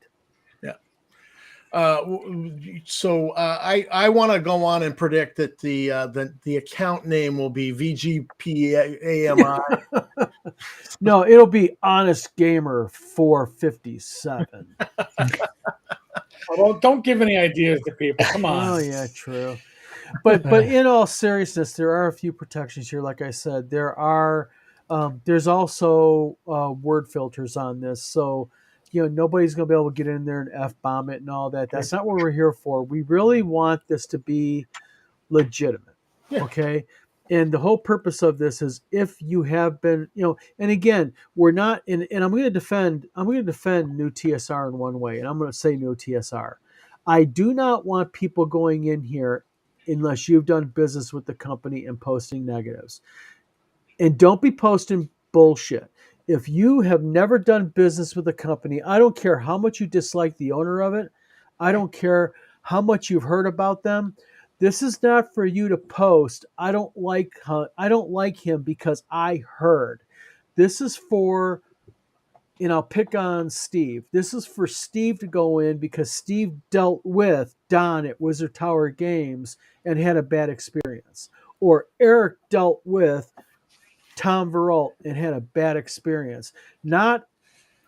So I want to go on and predict that the account name will be VGPAMI. No, it'll be Honest Gamer 457. Well, don't give any ideas to people. Come on. Oh yeah, true. But in all seriousness, there are a few protections here. Like I said, there's also word filters on this, so nobody's going to be able to get in there and f-bomb it and all that. That's not what we're here for. We really want this to be legitimate. Yeah. Okay. And the whole purpose of this is if you have been, and again, we're not and I'm going to defend new TSR in one way, and I'm going to say new TSR. I do not want people going in here unless you've done business with the company and posting negatives. And don't be posting bullshit. If you have never done business with a company, I don't care how much you dislike the owner of it. I don't care how much you've heard about them. This is not for you to post. I don't like him because I heard. This is for, and I'll pick on Steve. This is for Steve to go in because Steve dealt with Don at Wizard Tower Games and had a bad experience. Or Eric dealt with Tom Veralt and had a bad experience. Not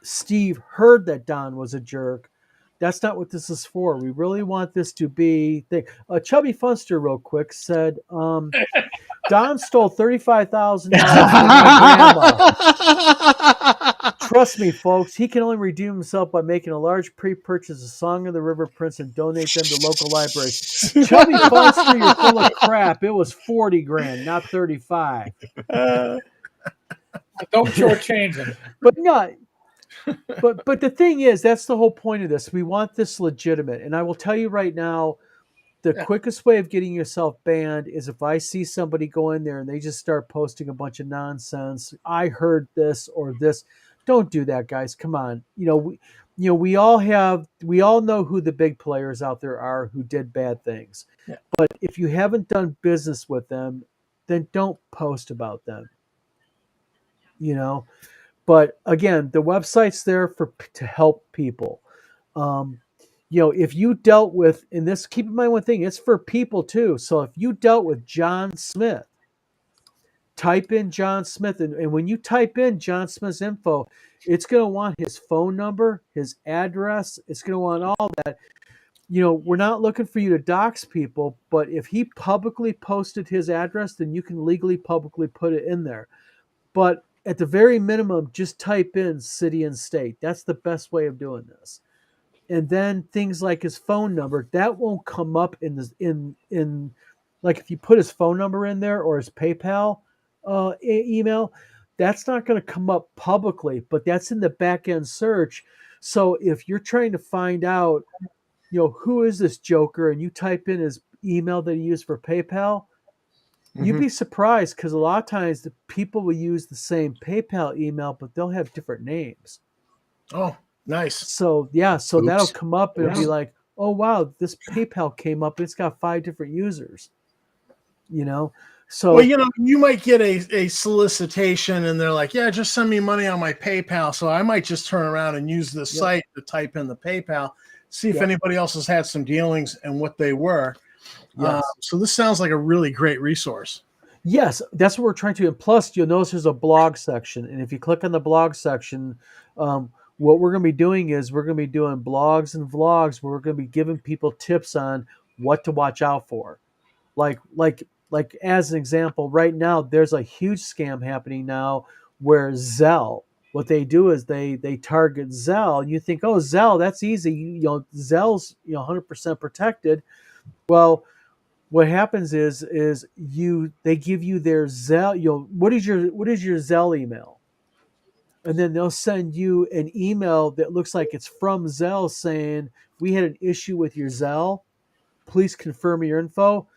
Steve heard that Don was a jerk. That's not what this is for. We really want this to be. Chubby Funster, real quick, said Don stole $35,000 from my grandma. Trust me, folks, he can only redeem himself by making a large pre-purchase of Song of the River Prince and donate them to local libraries. Chubby Funster, you're full of crap. It was 40 grand, not 35. Don't shortchange him. But no. But the thing is, that's the whole point of this. We want this legitimate. And I will tell you right now, the quickest way of getting yourself banned is if I see somebody go in there and they just start posting a bunch of nonsense. I heard this or this. Don't do that, guys. Come on. We all know who the big players out there are who did bad things. Yeah. But if you haven't done business with them, then don't post about them. But again, the website's there to help people. If you dealt with, and this, keep in mind one thing, it's for people too. So if you dealt with John Smith, type in John Smith, and when you type in John Smith's info, it's going to want his phone number, his address. It's going to want all that. We're not looking for you to dox people, but if he publicly posted his address, then you can legally publicly put it in there. But at the very minimum, just type in city and state. That's the best way of doing this. And then things like his phone number, that won't come up in like if you put his phone number in there or his PayPal email, that's not going to come up publicly, but that's in the back end search. So if you're trying to find out, who is this joker, and you type in his email that he used for PayPal, you'd be surprised because a lot of times the people will use the same PayPal email, but they'll have different names. Oh, nice. So that'll come up and it'll be like, oh wow, this PayPal came up. It's got 5 different users. So well, you might get a solicitation and they're like, yeah, just send me money on my PayPal. So I might just turn around and use the site to type in the PayPal, see if anybody else has had some dealings and what they were. Yes. So this sounds like a really great resource. Yes, that's what we're trying to. And plus, you'll notice there's a blog section. And if you click on the blog section, what we're going to be doing is we're going to be doing blogs and vlogs where we're going to be giving people tips on what to watch out for. Like as an example, right now, there's a huge scam happening now where Zelle, what they do is they target Zelle. You think, oh, Zelle, that's easy. Zelle's 100% protected. Well, what happens is they give you their Zelle. What is your Zelle email? And then they'll send you an email that looks like it's from Zelle saying, we had an issue with your Zelle. Please confirm your info.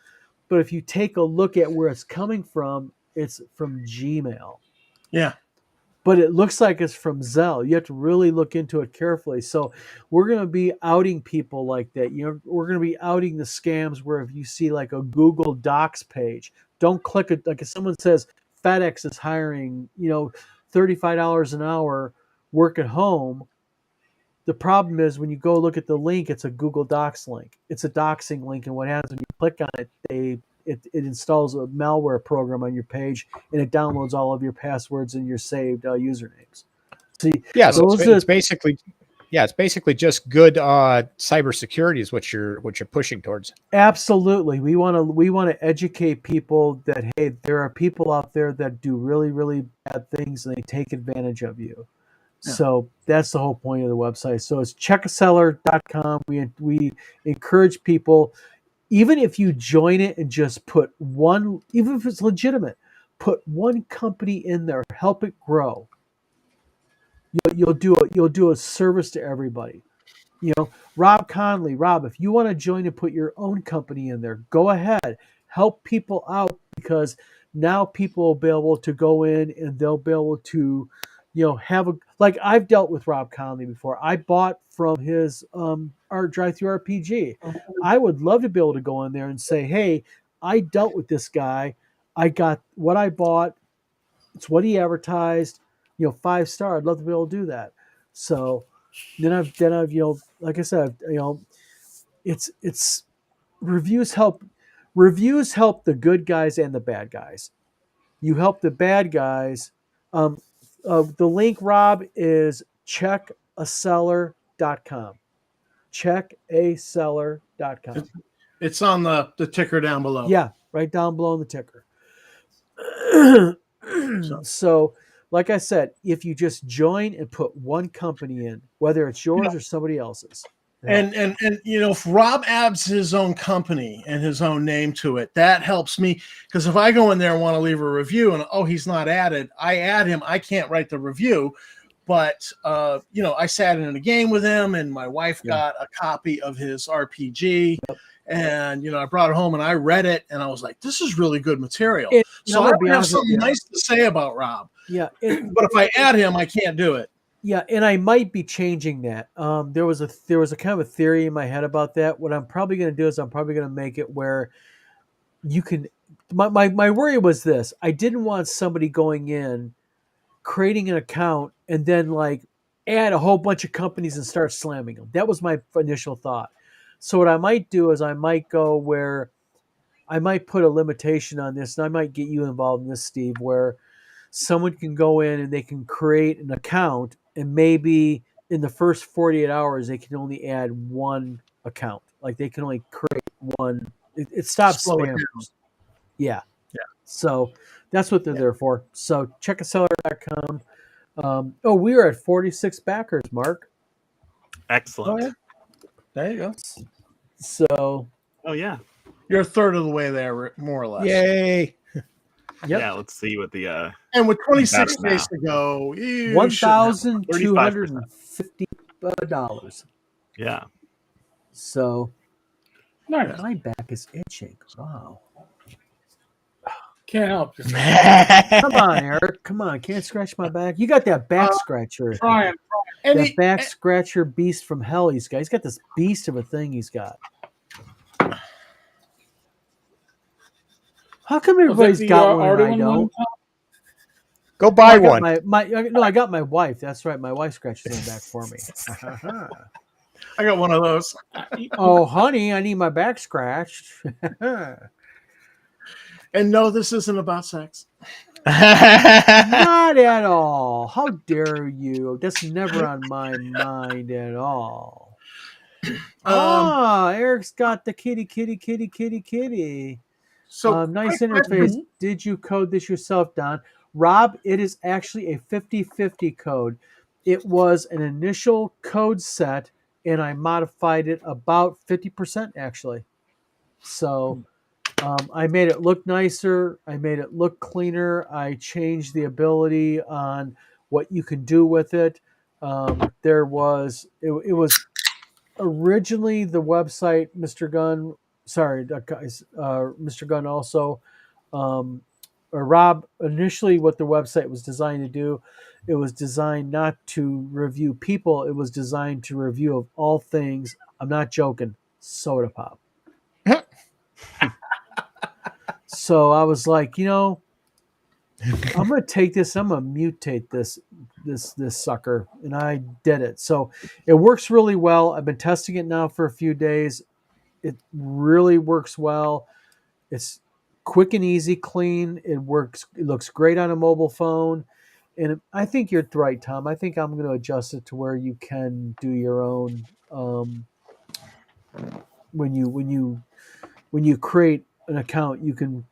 But if you take a look at where it's coming from, it's from Gmail. Yeah. but it looks like it's from Zell. You have to really look into it carefully. So we're going to be outing people like that. We're going to be outing the scams where if you see like a Google Docs page, don't click it. Like if someone says FedEx is hiring, $35 an hour, work at home. The problem is when you go look at the link, it's a Google Docs link. It's a doxing link, and what happens when you click on it, it installs a malware program on your page, and it downloads all of your passwords and your saved usernames. See, Yeah, so it's basically just good cybersecurity is what you're pushing towards. Absolutely, we want to educate people that hey, there are people out there that do really really bad things and they take advantage of you. Yeah. So that's the whole point of the website. So it's checkaseller.com. We encourage people, even if you join it and just put one, even if it's legitimate, put one company in there, help it grow. You'll do a service to everybody. Rob Conley, if you want to join and put your own company in there, go ahead. Help people out because now people will be able to go in and they'll be able to like I've dealt with Rob Conley before. I bought from his art drive-through RPG. I would love to be able to go in there and say, hey, I dealt with this guy. I got what I bought. It's what he advertised, 5-star. I'd love to be able to do that. So then I've like I said, it's reviews help the good guys and the bad guys. You help the bad guys. The link, Rob, is checkaseller.com. Checkaseller.com. It's on the ticker down below. Yeah, right down below in the ticker. So, like I said, if you just join and put one company in, whether it's yours or somebody else's. And if Rob adds his own company and his own name to it, that helps me because if I go in there and want to leave a review and he's not added, I add him. I can't write the review, but I sat in a game with him and my wife got a copy of his RPG, and I brought it home and I read it and I was like, this is really good material. So I have something nice to say about Rob. Yeah, but if I add him, I can't do it. Yeah, and I might be changing that. There was a kind of a theory in my head about that. What I'm probably going to do is I'm probably going to make it where you can. My worry was this: I didn't want somebody going in, creating an account, and then like add a whole bunch of companies and start slamming them. That was my initial thought. So what I might do is I might go where I might put a limitation on this, and I might get you involved in this, Steve, where someone can go in and they can create an account. And maybe in the first 48 hours, they can only add one account. Like they can only create one. It stops spammers. Yeah. So that's what they're there for. So checkaseller.com. We are at 46 backers, Mark. Excellent. Oh, yeah. There you go. So. Oh, yeah. You're a third of the way there, more or less. Yay. Yep. Yeah, let's see what the and with 26 days to go, $1,250. Yeah. So nice. My back is itching. Wow. Can't help you. Come on, Eric. Come on. Can't scratch my back. You got that back scratcher. Trying. That back scratcher beast from hell he's got. He's got this beast of a thing he's got. How come everybody's got one and I don't? Go buy one. I got my wife. That's right. My wife scratches on the back for me. I got one of those. Oh, honey, I need my back scratched. And no, this isn't about sex. Not at all. How dare you? That's never on my mind at all. Eric's got the kitty. So nice interface. Did you code this yourself, Don? Rob, it is actually a 50-50 code. It was an initial code set, and I modified it about 50% actually. So I made it look nicer. I made it look cleaner. I changed the ability on what you can do with it. It was originally the website, Mr. Gunn. Sorry, guys. Mr. Gunn also Rob, initially what the website was designed to do, it was designed not to review people, it was designed to review of all things, I'm not joking, soda pop. So I was like, I'm gonna take this, I'm gonna mutate this sucker, and I did it. So it works really well. I've been testing it now for a few days. It really works well. It's quick and easy, clean. It works. It looks great on a mobile phone, and I think you're right, Tom. I think I'm going to adjust it to where you can do your own. When you create an account, you can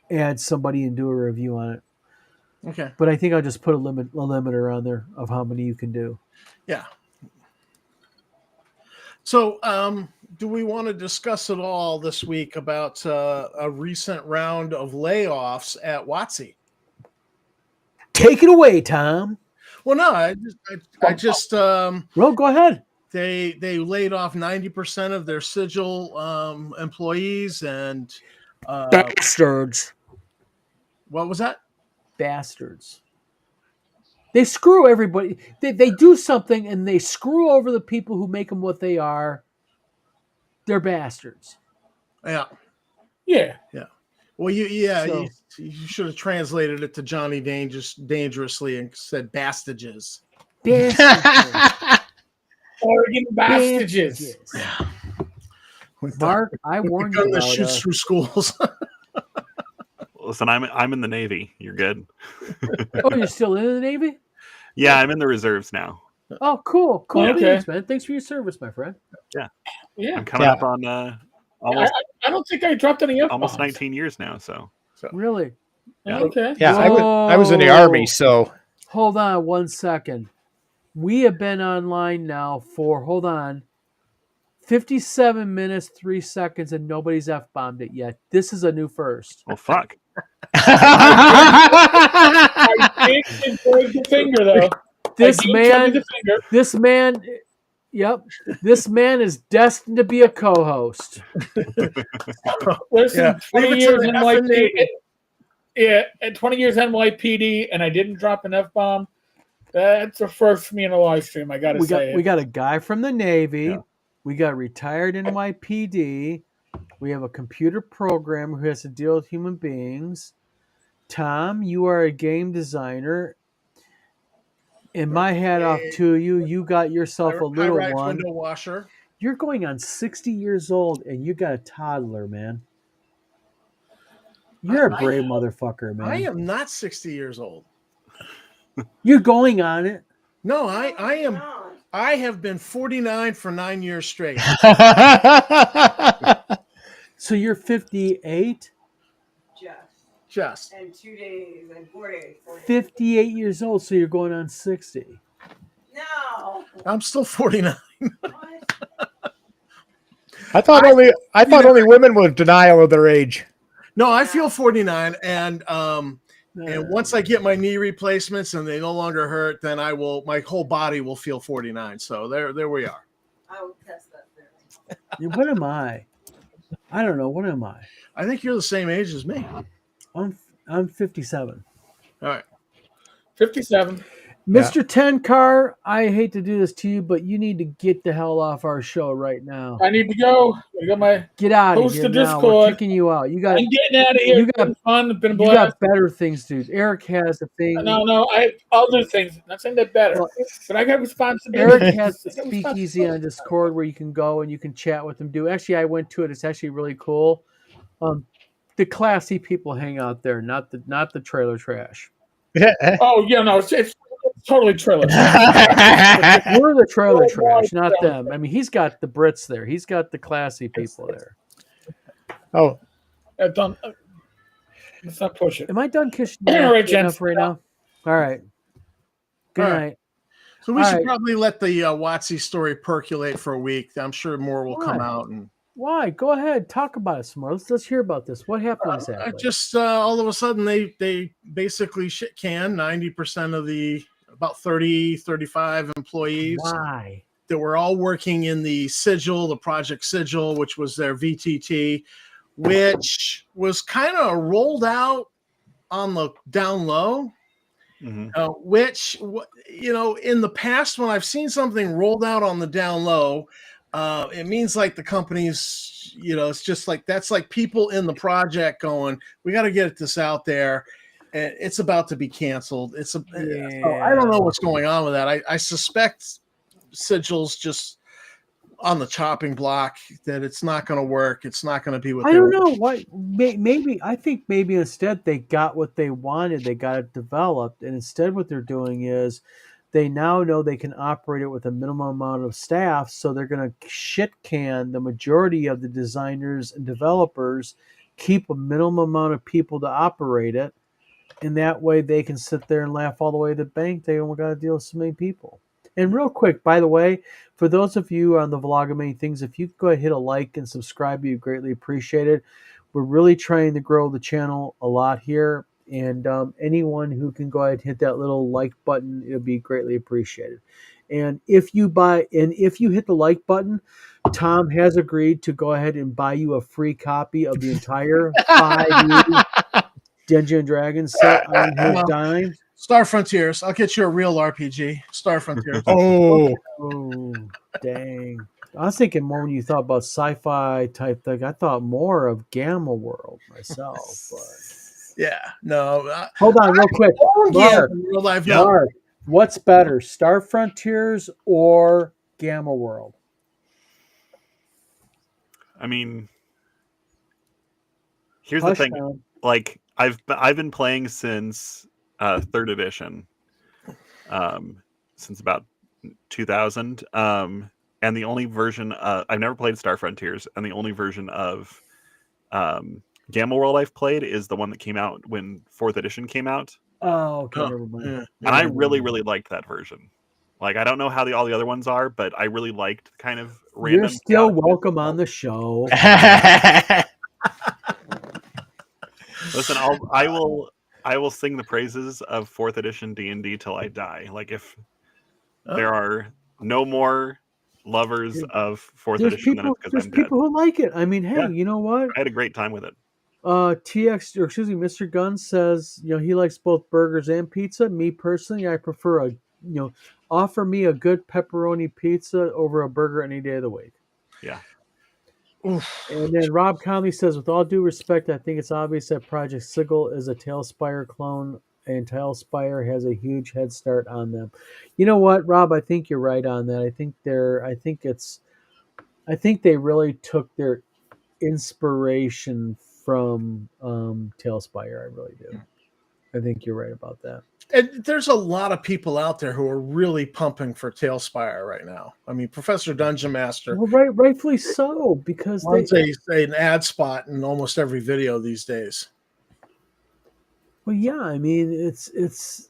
add somebody and do a review on it. Okay. But I think I'll just put a limiter on there of how many you can do. Yeah. So, do we want to discuss at all this week about a recent round of layoffs at WotC? Take it away, Tom. Well, no, I just Well, go ahead. they laid off 90% of their Sigil employees, and Bastards. what was that? Bastards. They screw everybody. They do something and they screw over the people who make them what they are. They're bastards. Yeah. Yeah. Well, So- you should have translated it to Johnny dangerously and said bastages. Bastards. Oregon bastages. Mark, I warned you Gun that about shoots through schools. Listen, I'm in the Navy. You're good. Oh, you're still in the Navy? Yeah, I'm in the reserves now. Oh, cool. Cool. Okay. Thanks, man. Thanks for your service, my friend. Yeah. I'm coming up on almost I don't think I dropped any F-bombs. almost 19 years now. So Really? Yeah. Okay. Yeah, I was in the Army, so Hold on 1 second. We have been online now for, 57 minutes, 3 seconds, and nobody's F-bombed it yet. This is a new first. well, fuck. I did enjoy the finger, though. This I did man, enjoy the finger. this man is destined to be a co-host. Listen, Yeah. 20 Leave it to years the NYPD. Yeah, at 20 years NYPD, and I didn't drop an F-bomb. That's a first for me in a live stream, I gotta say. We got a guy from the Navy. Yeah. We got retired NYPD. We have a computer programmer who has to deal with human beings. Tom, you are a game designer. And my hat off to you. You got yourself a little Pyrex one. window washer. You're going on 60 years old and you got a toddler, man. You're a brave motherfucker, man. I am not 60 years old. You're going on it. No, I am. I have been 49 for 9 years straight. So you're 58? Just. And 2 days and 4 days. 58 years old, so you're going on 60. No. I'm still 49. What? I thought only women would denial of their age. No, I feel 49, and once I get my knee replacements and they no longer hurt, then my whole body will feel 49. So there we are. I will test that theory. What am I? I don't know. What am I? I think you're the same age as me. I'm 57. All right. 57. Mr. Tenkar, I hate to do this to you, but you need to get the hell off our show right now. I need to go. I got my. Get out of Post here the now. We're Discord. kicking you out. You got I'm getting out of here. you It's got- been fun. It's been a you blast. got better things to do. Eric has a thing. No, I have other things. I'm not saying they're better, Well, but I got responsibilities. Eric has the I got speakeasy on responsibilities. Discord where you can go and you can chat with them. Actually, I went to it. It's actually really cool. The classy people hang out there, not the trailer trash. Oh yeah, no, it's totally trailer. We're the trailer trash, not them. I mean, he's got the Brits there. He's got the classy people there. Oh, Don't. Let's not push it. Am I done kissing All right, enough gents. right now? All right. Good All right. night. So we All should right. probably let the WotC story percolate for a week. I'm sure more will come Why? out. And Why? Go ahead. Talk about it some more. Let's hear about this. What happened exactly? just all of a sudden they basically shit can 90% of the about 35 employees Why? that were all working in the Sigil, the Project Sigil, which was their VTT, which was kind of rolled out on the down low. Which, in the past, when I've seen something rolled out on the down low, it means like the companies, it's just like that's like people in the project going, we got to get this out there, and it's about to be canceled. So I don't know what's going on with that. I suspect Sigil's just on the chopping block, that it's not going to work. It's not going to be what I don't know what. Maybe I think maybe instead they got what they wanted. They got it developed, and instead what they're doing is they now know they can operate it with a minimum amount of staff. So they're going to shit can the majority of the designers and developers, keep a minimum amount of people to operate it, and that way they can sit there and laugh all the way to the bank. They don't got to deal with so many people. And real quick, by the way, for those of you on the Vlog of Many Things, if you could go ahead and hit a like and subscribe, you greatly appreciate it. We're really trying to grow the channel a lot here. And anyone who can go ahead and hit that little like button, it'll be greatly appreciated. And if you hit the like button, Tom has agreed to go ahead and buy you a free copy of the entire 5e Dungeons and Dragons set on his dime. Star Frontiers. I'll get you a real RPG. Star Frontiers. Oh, Dang. I was thinking more when you thought about sci-fi type thing. I thought more of Gamma World myself. But yeah, no. hold on, real quick. Mark, real life. Mark, what's better, Star Frontiers or Gamma World? I mean, here's the thing. Touchdown. Like I've been playing since 3rd edition, since about 2000. And the only version I've never played Star Frontiers, and the only version of Gamma World I've played is the one that came out when 4th edition came out. Oh, okay, never mind. And I really, really liked that version. Like, I don't know how all the other ones are, but I really liked kind of random. You're still welcome on the show. Listen, I will sing the praises of 4th edition D&D till I die. Like, if there are no more lovers of 4th edition, then it's because I'm dead. There's people who like it. I mean, hey, Yeah. You know what? I had a great time with it. Mr. Gunn says, he likes both burgers and pizza. Me personally, I prefer offer me a good pepperoni pizza over a burger any day of the week. Yeah. Oof. And then Rob Conley says, with all due respect, I think it's obvious that Project Sigil is a Tailspire clone, and Tailspire has a huge head start on them. You know what, Rob? I think you're right on that. I think they really took their inspiration from Tailspire. I really do. I think you're right about that. And there's a lot of people out there who are really pumping for Tailspire right now. I mean, Professor Dungeon Master. Well, rightfully so, because they say an ad spot in almost every video these days. Well, yeah, I mean, it's.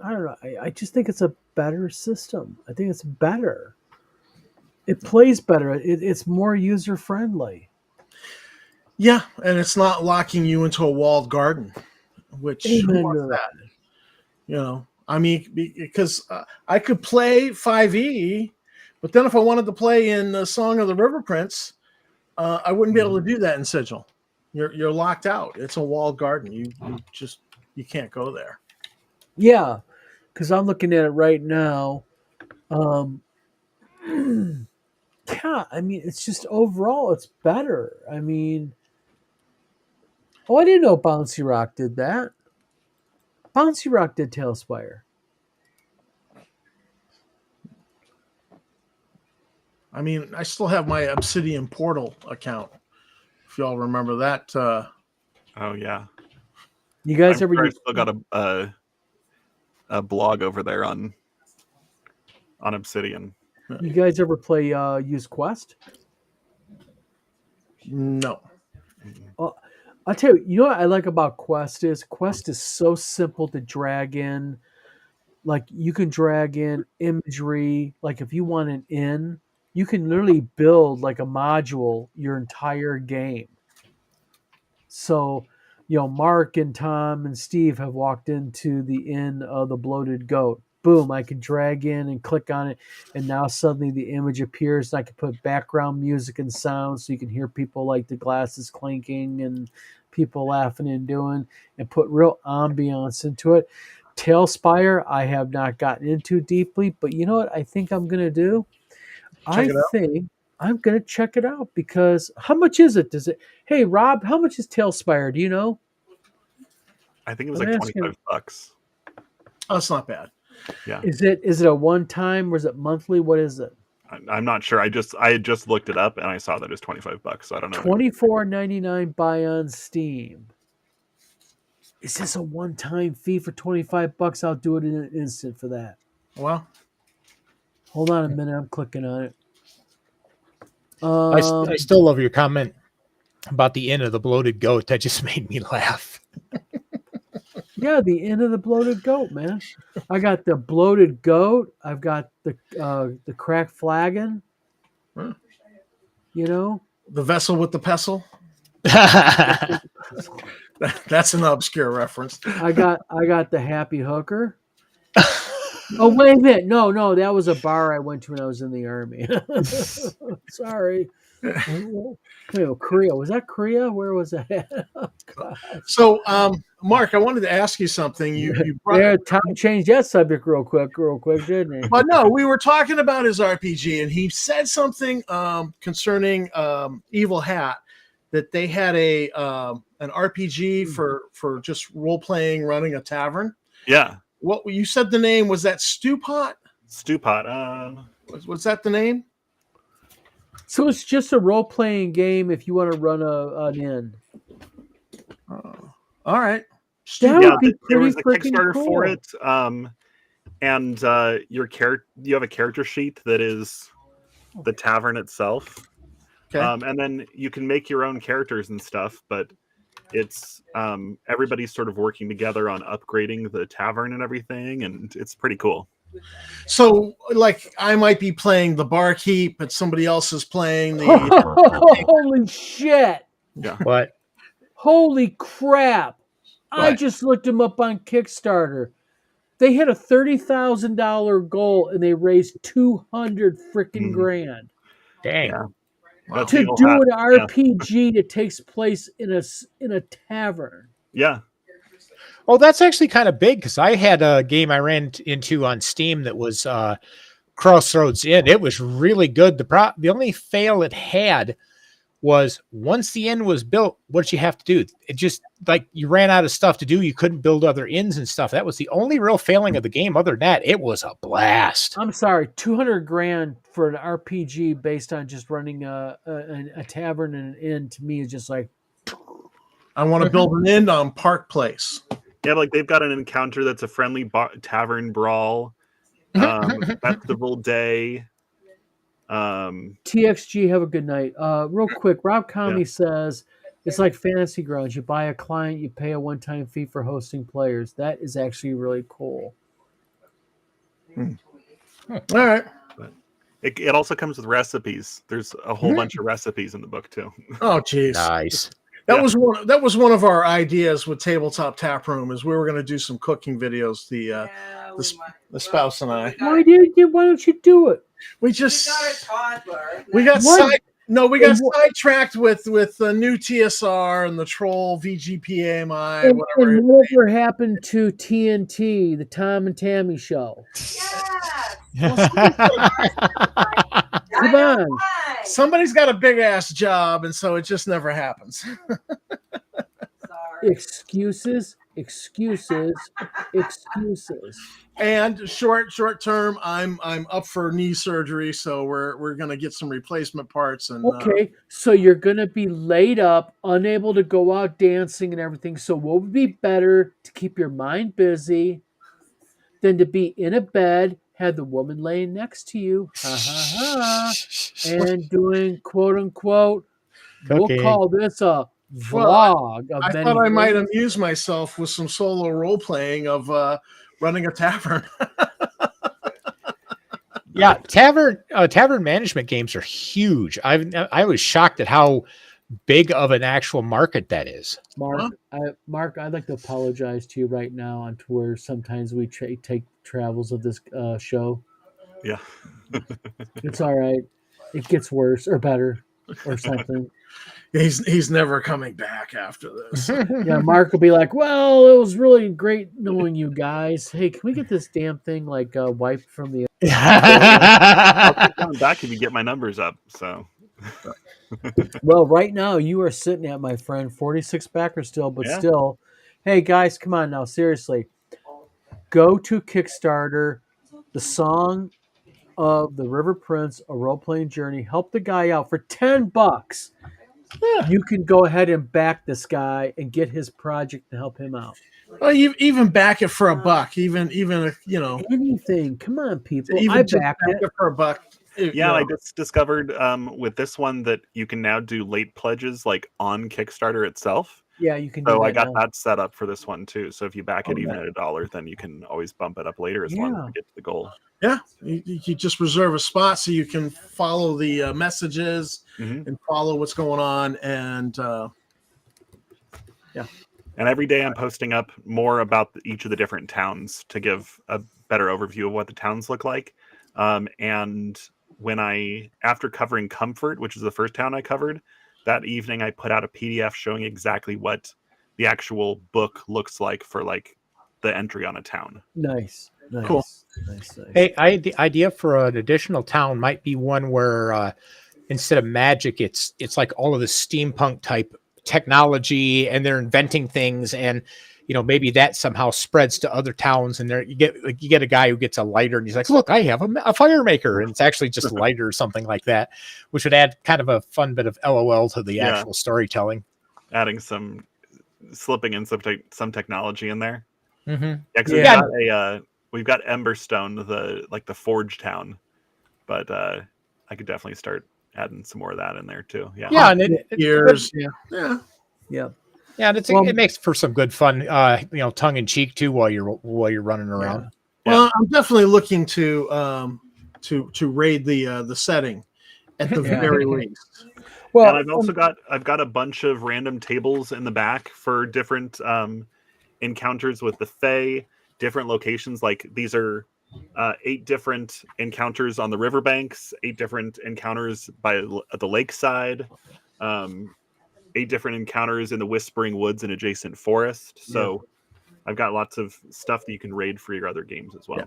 I don't know. I just think it's a better system. I think it's better. It plays better. It's more user friendly. Yeah, and it's not locking you into a walled garden, which Amen to that. I mean, because I could play 5e, but then if I wanted to play in the Song of the River Prince, I wouldn't be able to do that in Sigil. You're locked out. It's a walled garden. You can't go there. Yeah, because I'm looking at it right now. Yeah, I mean, it's just overall, it's better. I mean, I didn't know Bouncy Rock did that. Bouncy Rock did Tailspire. I mean, I still have my Obsidian Portal account. If y'all remember that. Oh yeah. You guys ever? I still got a blog over there on Obsidian. You guys ever play use Quest? No. I'll tell you. You know what I like about Quest is so simple to drag in. Like you can drag in imagery. Like if you want an inn, you can literally build like a module your entire game. So, Mark and Tom and Steve have walked into the Inn of the Bloated Goat. Boom, I can drag in and click on it, and now suddenly the image appears, and I can put background music and sound so you can hear people like the glasses clinking and people laughing and doing, and put real ambiance into it. Tailspire, I have not gotten into deeply, but you know what I think I'm going to do? Check I it out. think I'm going to check it out because how much is it? Hey, Rob, how much is Tailspire? Do you know? I think it was I'm like asking, $25. Oh, it's not bad. Yeah, is it a one time or is it monthly? What is it? I'm not sure. I had just looked it up and I saw that it was $25. So I don't know. $24.99 buy on Steam. Is this a one time fee for $25? I'll do it in an instant for that. Well, Hold on a minute. I'm clicking on it. I still love your comment about the end of the bloated goat. That just made me laugh. Yeah, the end of the bloated goat, man. I got the bloated goat. I've got the cracked flagon. Huh. You know, the vessel with the pestle. That's That's an obscure reference. I got the happy hooker. Oh wait a minute! No, that was a bar I went to when I was in the army. Sorry. Korea, was that Korea? Where was that at? Oh, God. So, Mark, I wanted to ask you something. You brought, Yeah, Tom changed that subject real quick, didn't he? but no, we were talking about his RPG, and he said something concerning Evil Hat, that they had an RPG for just role playing, running a tavern. Yeah, What you said the name was that Stew Pot? Stew Pot. Was that the name? So it's just a role playing game if you want to run an inn. All right. That Yeah, would be there pretty was a freaking Kickstarter cool. for it. And you have a character sheet that is the tavern itself. Okay. And then you can make your own characters and stuff, but it's everybody's sort of working together on upgrading the tavern and everything, and it's pretty cool. So, like, I might be playing the barkeep, but somebody else is playing the. Holy shit! Yeah. what? Holy crap! I What? just looked them up on Kickstarter. They had a $30,000 goal and they raised 200 freaking grand Dang. Yeah. Wow. That's to Evil do Hat. an RPG that takes place in a tavern. Yeah. Oh, that's actually kind of big because I had a game I ran into on Steam that was Crossroads Inn. It was really good. The only fail it had was once the inn was built, what did you have to do? It just like you ran out of stuff to do. You couldn't build other inns and stuff. That was the only real failing of the game. Other than that, it was a blast. I'm sorry, 200 grand for an RPG based on just running a tavern and an inn to me is just like, I want to build an inn on Park Place. Yeah, like they've got an encounter that's a friendly tavern brawl. Festival day. TXG, have a good night. Real quick, Rob Comey says it's like Fantasy Grounds. You buy a client, you pay a one-time fee for hosting players. That is actually really cool. All right. It also comes with recipes. There's a whole bunch of recipes in the book too. Oh, geez. Nice. That was one of our ideas with Tabletop Tap Room, is we were going to do some cooking videos. The spouse and I. Why don't you do it? We We just got a toddler. we got What? sidetracked with the new TSR and the troll VGPAMI, And whatever. whatever happened to TNT, the Tom and Tammy show? Yes. Come on. Somebody's got a big ass job, and so it just never happens. Sorry. Excuses. And short term, I'm up for knee surgery, so we're gonna get some replacement parts. And Okay, so you're gonna be laid up, unable to go out dancing and everything. So what would be better to keep your mind busy than to be in a bed, have the woman laying next to you, and doing quote unquote, we'll Cooking. call this a vlog of I many thought I might things. amuse myself with some solo role playing of running a tavern. Yeah, tavern management games are huge. I was shocked at how big of an actual market that is. Mark, I'd like to apologize to you right now on to where sometimes we take travels of this show. Yeah. It's all right. It gets worse or better. or something. He's never coming back after this. Yeah, Mark will be like, "Well, it was really great knowing you guys. Hey, can we get this damn thing like wiped from the?" I'll keep going back if you get my numbers up. So Well, right now you are sitting at, my friend, 46 backers still, but Yeah. still. Hey guys, come on now, seriously. Go to Kickstarter. The Song of the River Prince, a role-playing journey. Help the guy out for $10. You can go ahead and back this guy and get his project to help him out. Well, you even back it for $1, even you know, Anything. Come on, people. even I just backed back it. it for $1. You yeah, I know. just discovered with this one that you can now do late pledges like on Kickstarter itself. Yeah, you can do So that I got now. that set up for this one too. So if you back it Oh, even that- at $1, then you can always bump it up later as long as Yeah. we get to the goal. Yeah, you just reserve a spot so you can follow the messages Mhm. and follow what's going on. And And every day I'm posting up more about each of the different towns to give a better overview of what the towns look like. And after covering Comfort, which is the first town I covered, that evening I put out a PDF showing exactly what the actual book looks like for like the entry on a town. Nice. Nice. Cool. Nice. Hey, the idea for an additional town might be one where instead of magic, it's like all of the steampunk type technology, and they're inventing things, and maybe that somehow spreads to other towns. And there you get a guy who gets a lighter, and he's like, "Look, I have a fire maker," and it's actually just lighter or something like that, which would add kind of a fun bit of LOL to the Yeah. actual storytelling. Slipping in some technology in there. Mm-hmm. Yeah, 'cause Yeah. we've got Emberstone, the forge town, but I could definitely start adding some more of that in there too. Yeah. Yeah, and it's good. years, yeah. Yeah. Yeah, and it makes for some good fun, tongue in cheek too while you're running around. Yeah. Well, I'm definitely looking to raid the setting at the Yeah. very least. Well, And I've got a bunch of random tables in the back for different encounters with the Fae, different locations. Like these are 8 different encounters on the riverbanks, 8 different encounters at the lakeside, 8 different encounters in the Whispering Woods and adjacent forest. So I've got lots of stuff that you can raid for your other games as well. Yeah.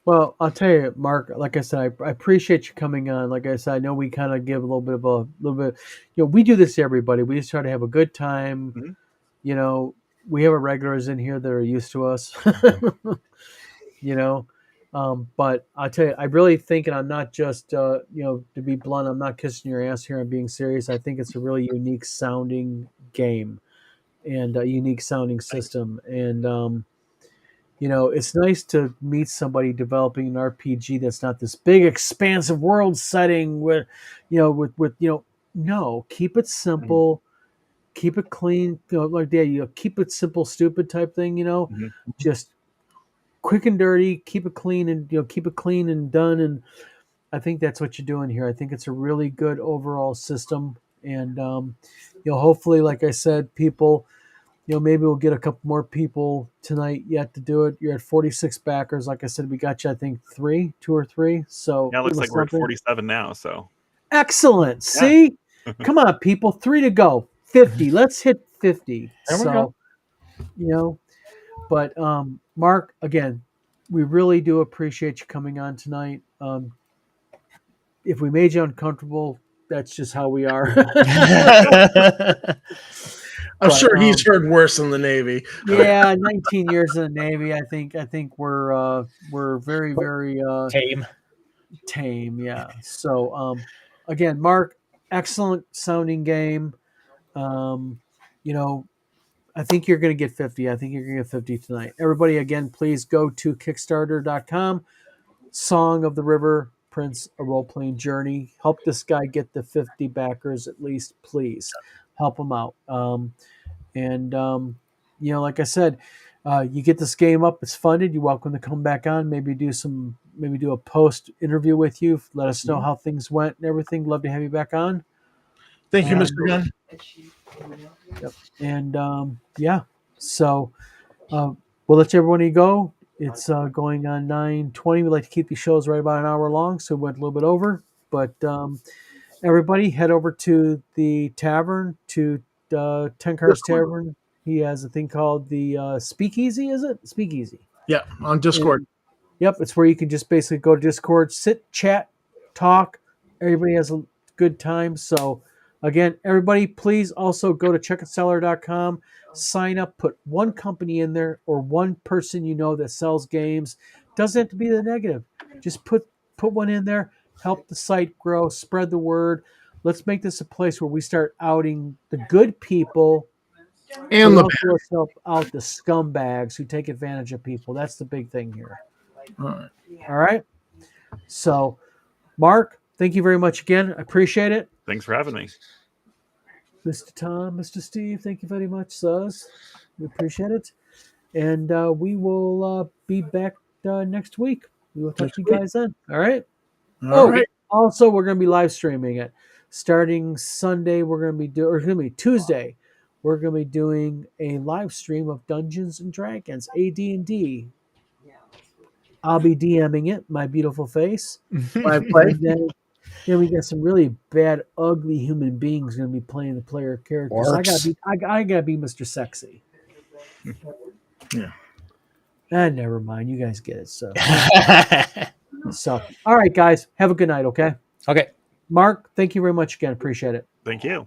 Well, I'll tell you, Mark, like I said, I appreciate you coming on. Like I said, I know we kind of give a little bit, we do this to everybody. We just try to have a good time. Mhm. We have our regulars in here that are used to us, but I'll tell you, I really think, and I'm not just, to be blunt, I'm not kissing your ass here. I'm being serious. I think it's a really unique sounding game and a unique sounding system. And, it's nice to meet somebody developing an RPG that's not this big, expansive world setting with no, keep it simple, keep it clean, keep it simple, stupid type thing, Mhm. just quick and dirty, keep it clean and done. And I think that's what you're doing here. I think it's a really good overall system. And, hopefully, like I said, people, maybe we'll get a couple more people tonight yet to do it. You're at 46 backers. Like I said, we got you, I think, 2 or 3. So Yeah, it looks give us like we're at something. 47 now. So Excellent. See? Come on, people. 3 to go. 50. Let's hit 50. There we go. But Mark, again, we really do appreciate you coming on tonight. If we made you uncomfortable, that's just how we are. I'm sure he's heard worse in the Navy. Yeah, 19 years in the Navy. I think we're very, very tame. Yeah. So again, Mark, excellent sounding game. I think you're going to get 50. I think you're going to get 50 tonight. Everybody, again, please go to Kickstarter.com. Song of the River Prince, a role-playing journey. Help this guy get the 50 backers at least, please. Help him out. Like I said, you get this game up, it's funded. You're welcome to come back on. Maybe do a post interview with you. Let us know how things went and everything. Love to have you back on. Thank you, Mr. Gunn. Yep. And so we'll let everybody go. It's going on 9:20. We like to keep these shows right about an hour long, so we went a little bit over. But everybody head over to the tavern, to Ten Cars Discord. Tavern. He has a thing called the Speakeasy, is it? Speakeasy. Yeah, on Discord. And, yep, it's where you can just basically go to Discord, sit, chat, talk. Everybody has a good time. So, again, everybody, please also go to checkitseller.com, sign up, put one company in there or one person you know that sells games. Doesn't have to be the negative. Just put one in there, help the site grow, spread the word. Let's make this a place where we start outing the good people And but the also let's help out the scumbags who take advantage of people. That's the big thing here. All right. All right. So, Mark, thank you very much again. I appreciate it. Thanks for having me. Mr. Tom, Mr. Steve, thank you very much, Suz. We appreciate it. And we will be back next week. We will talk Next to you week. guys then. All right. All right. Also, we're going to be live streaming it starting Sunday. We're going to be or it's going to be Tuesday. We're going to be doing a live stream of Dungeons and Dragons, AD&D. I'll be DMing it, my beautiful face. Live play. And then we got some really bad, ugly human beings going to be playing the player characters. Orcs. I gotta be Mr. Sexy. Yeah. Never mind. You guys get it. So, all right, guys. Have a good night. Okay. Okay. Mark, thank you very much again. Appreciate it. Thank you.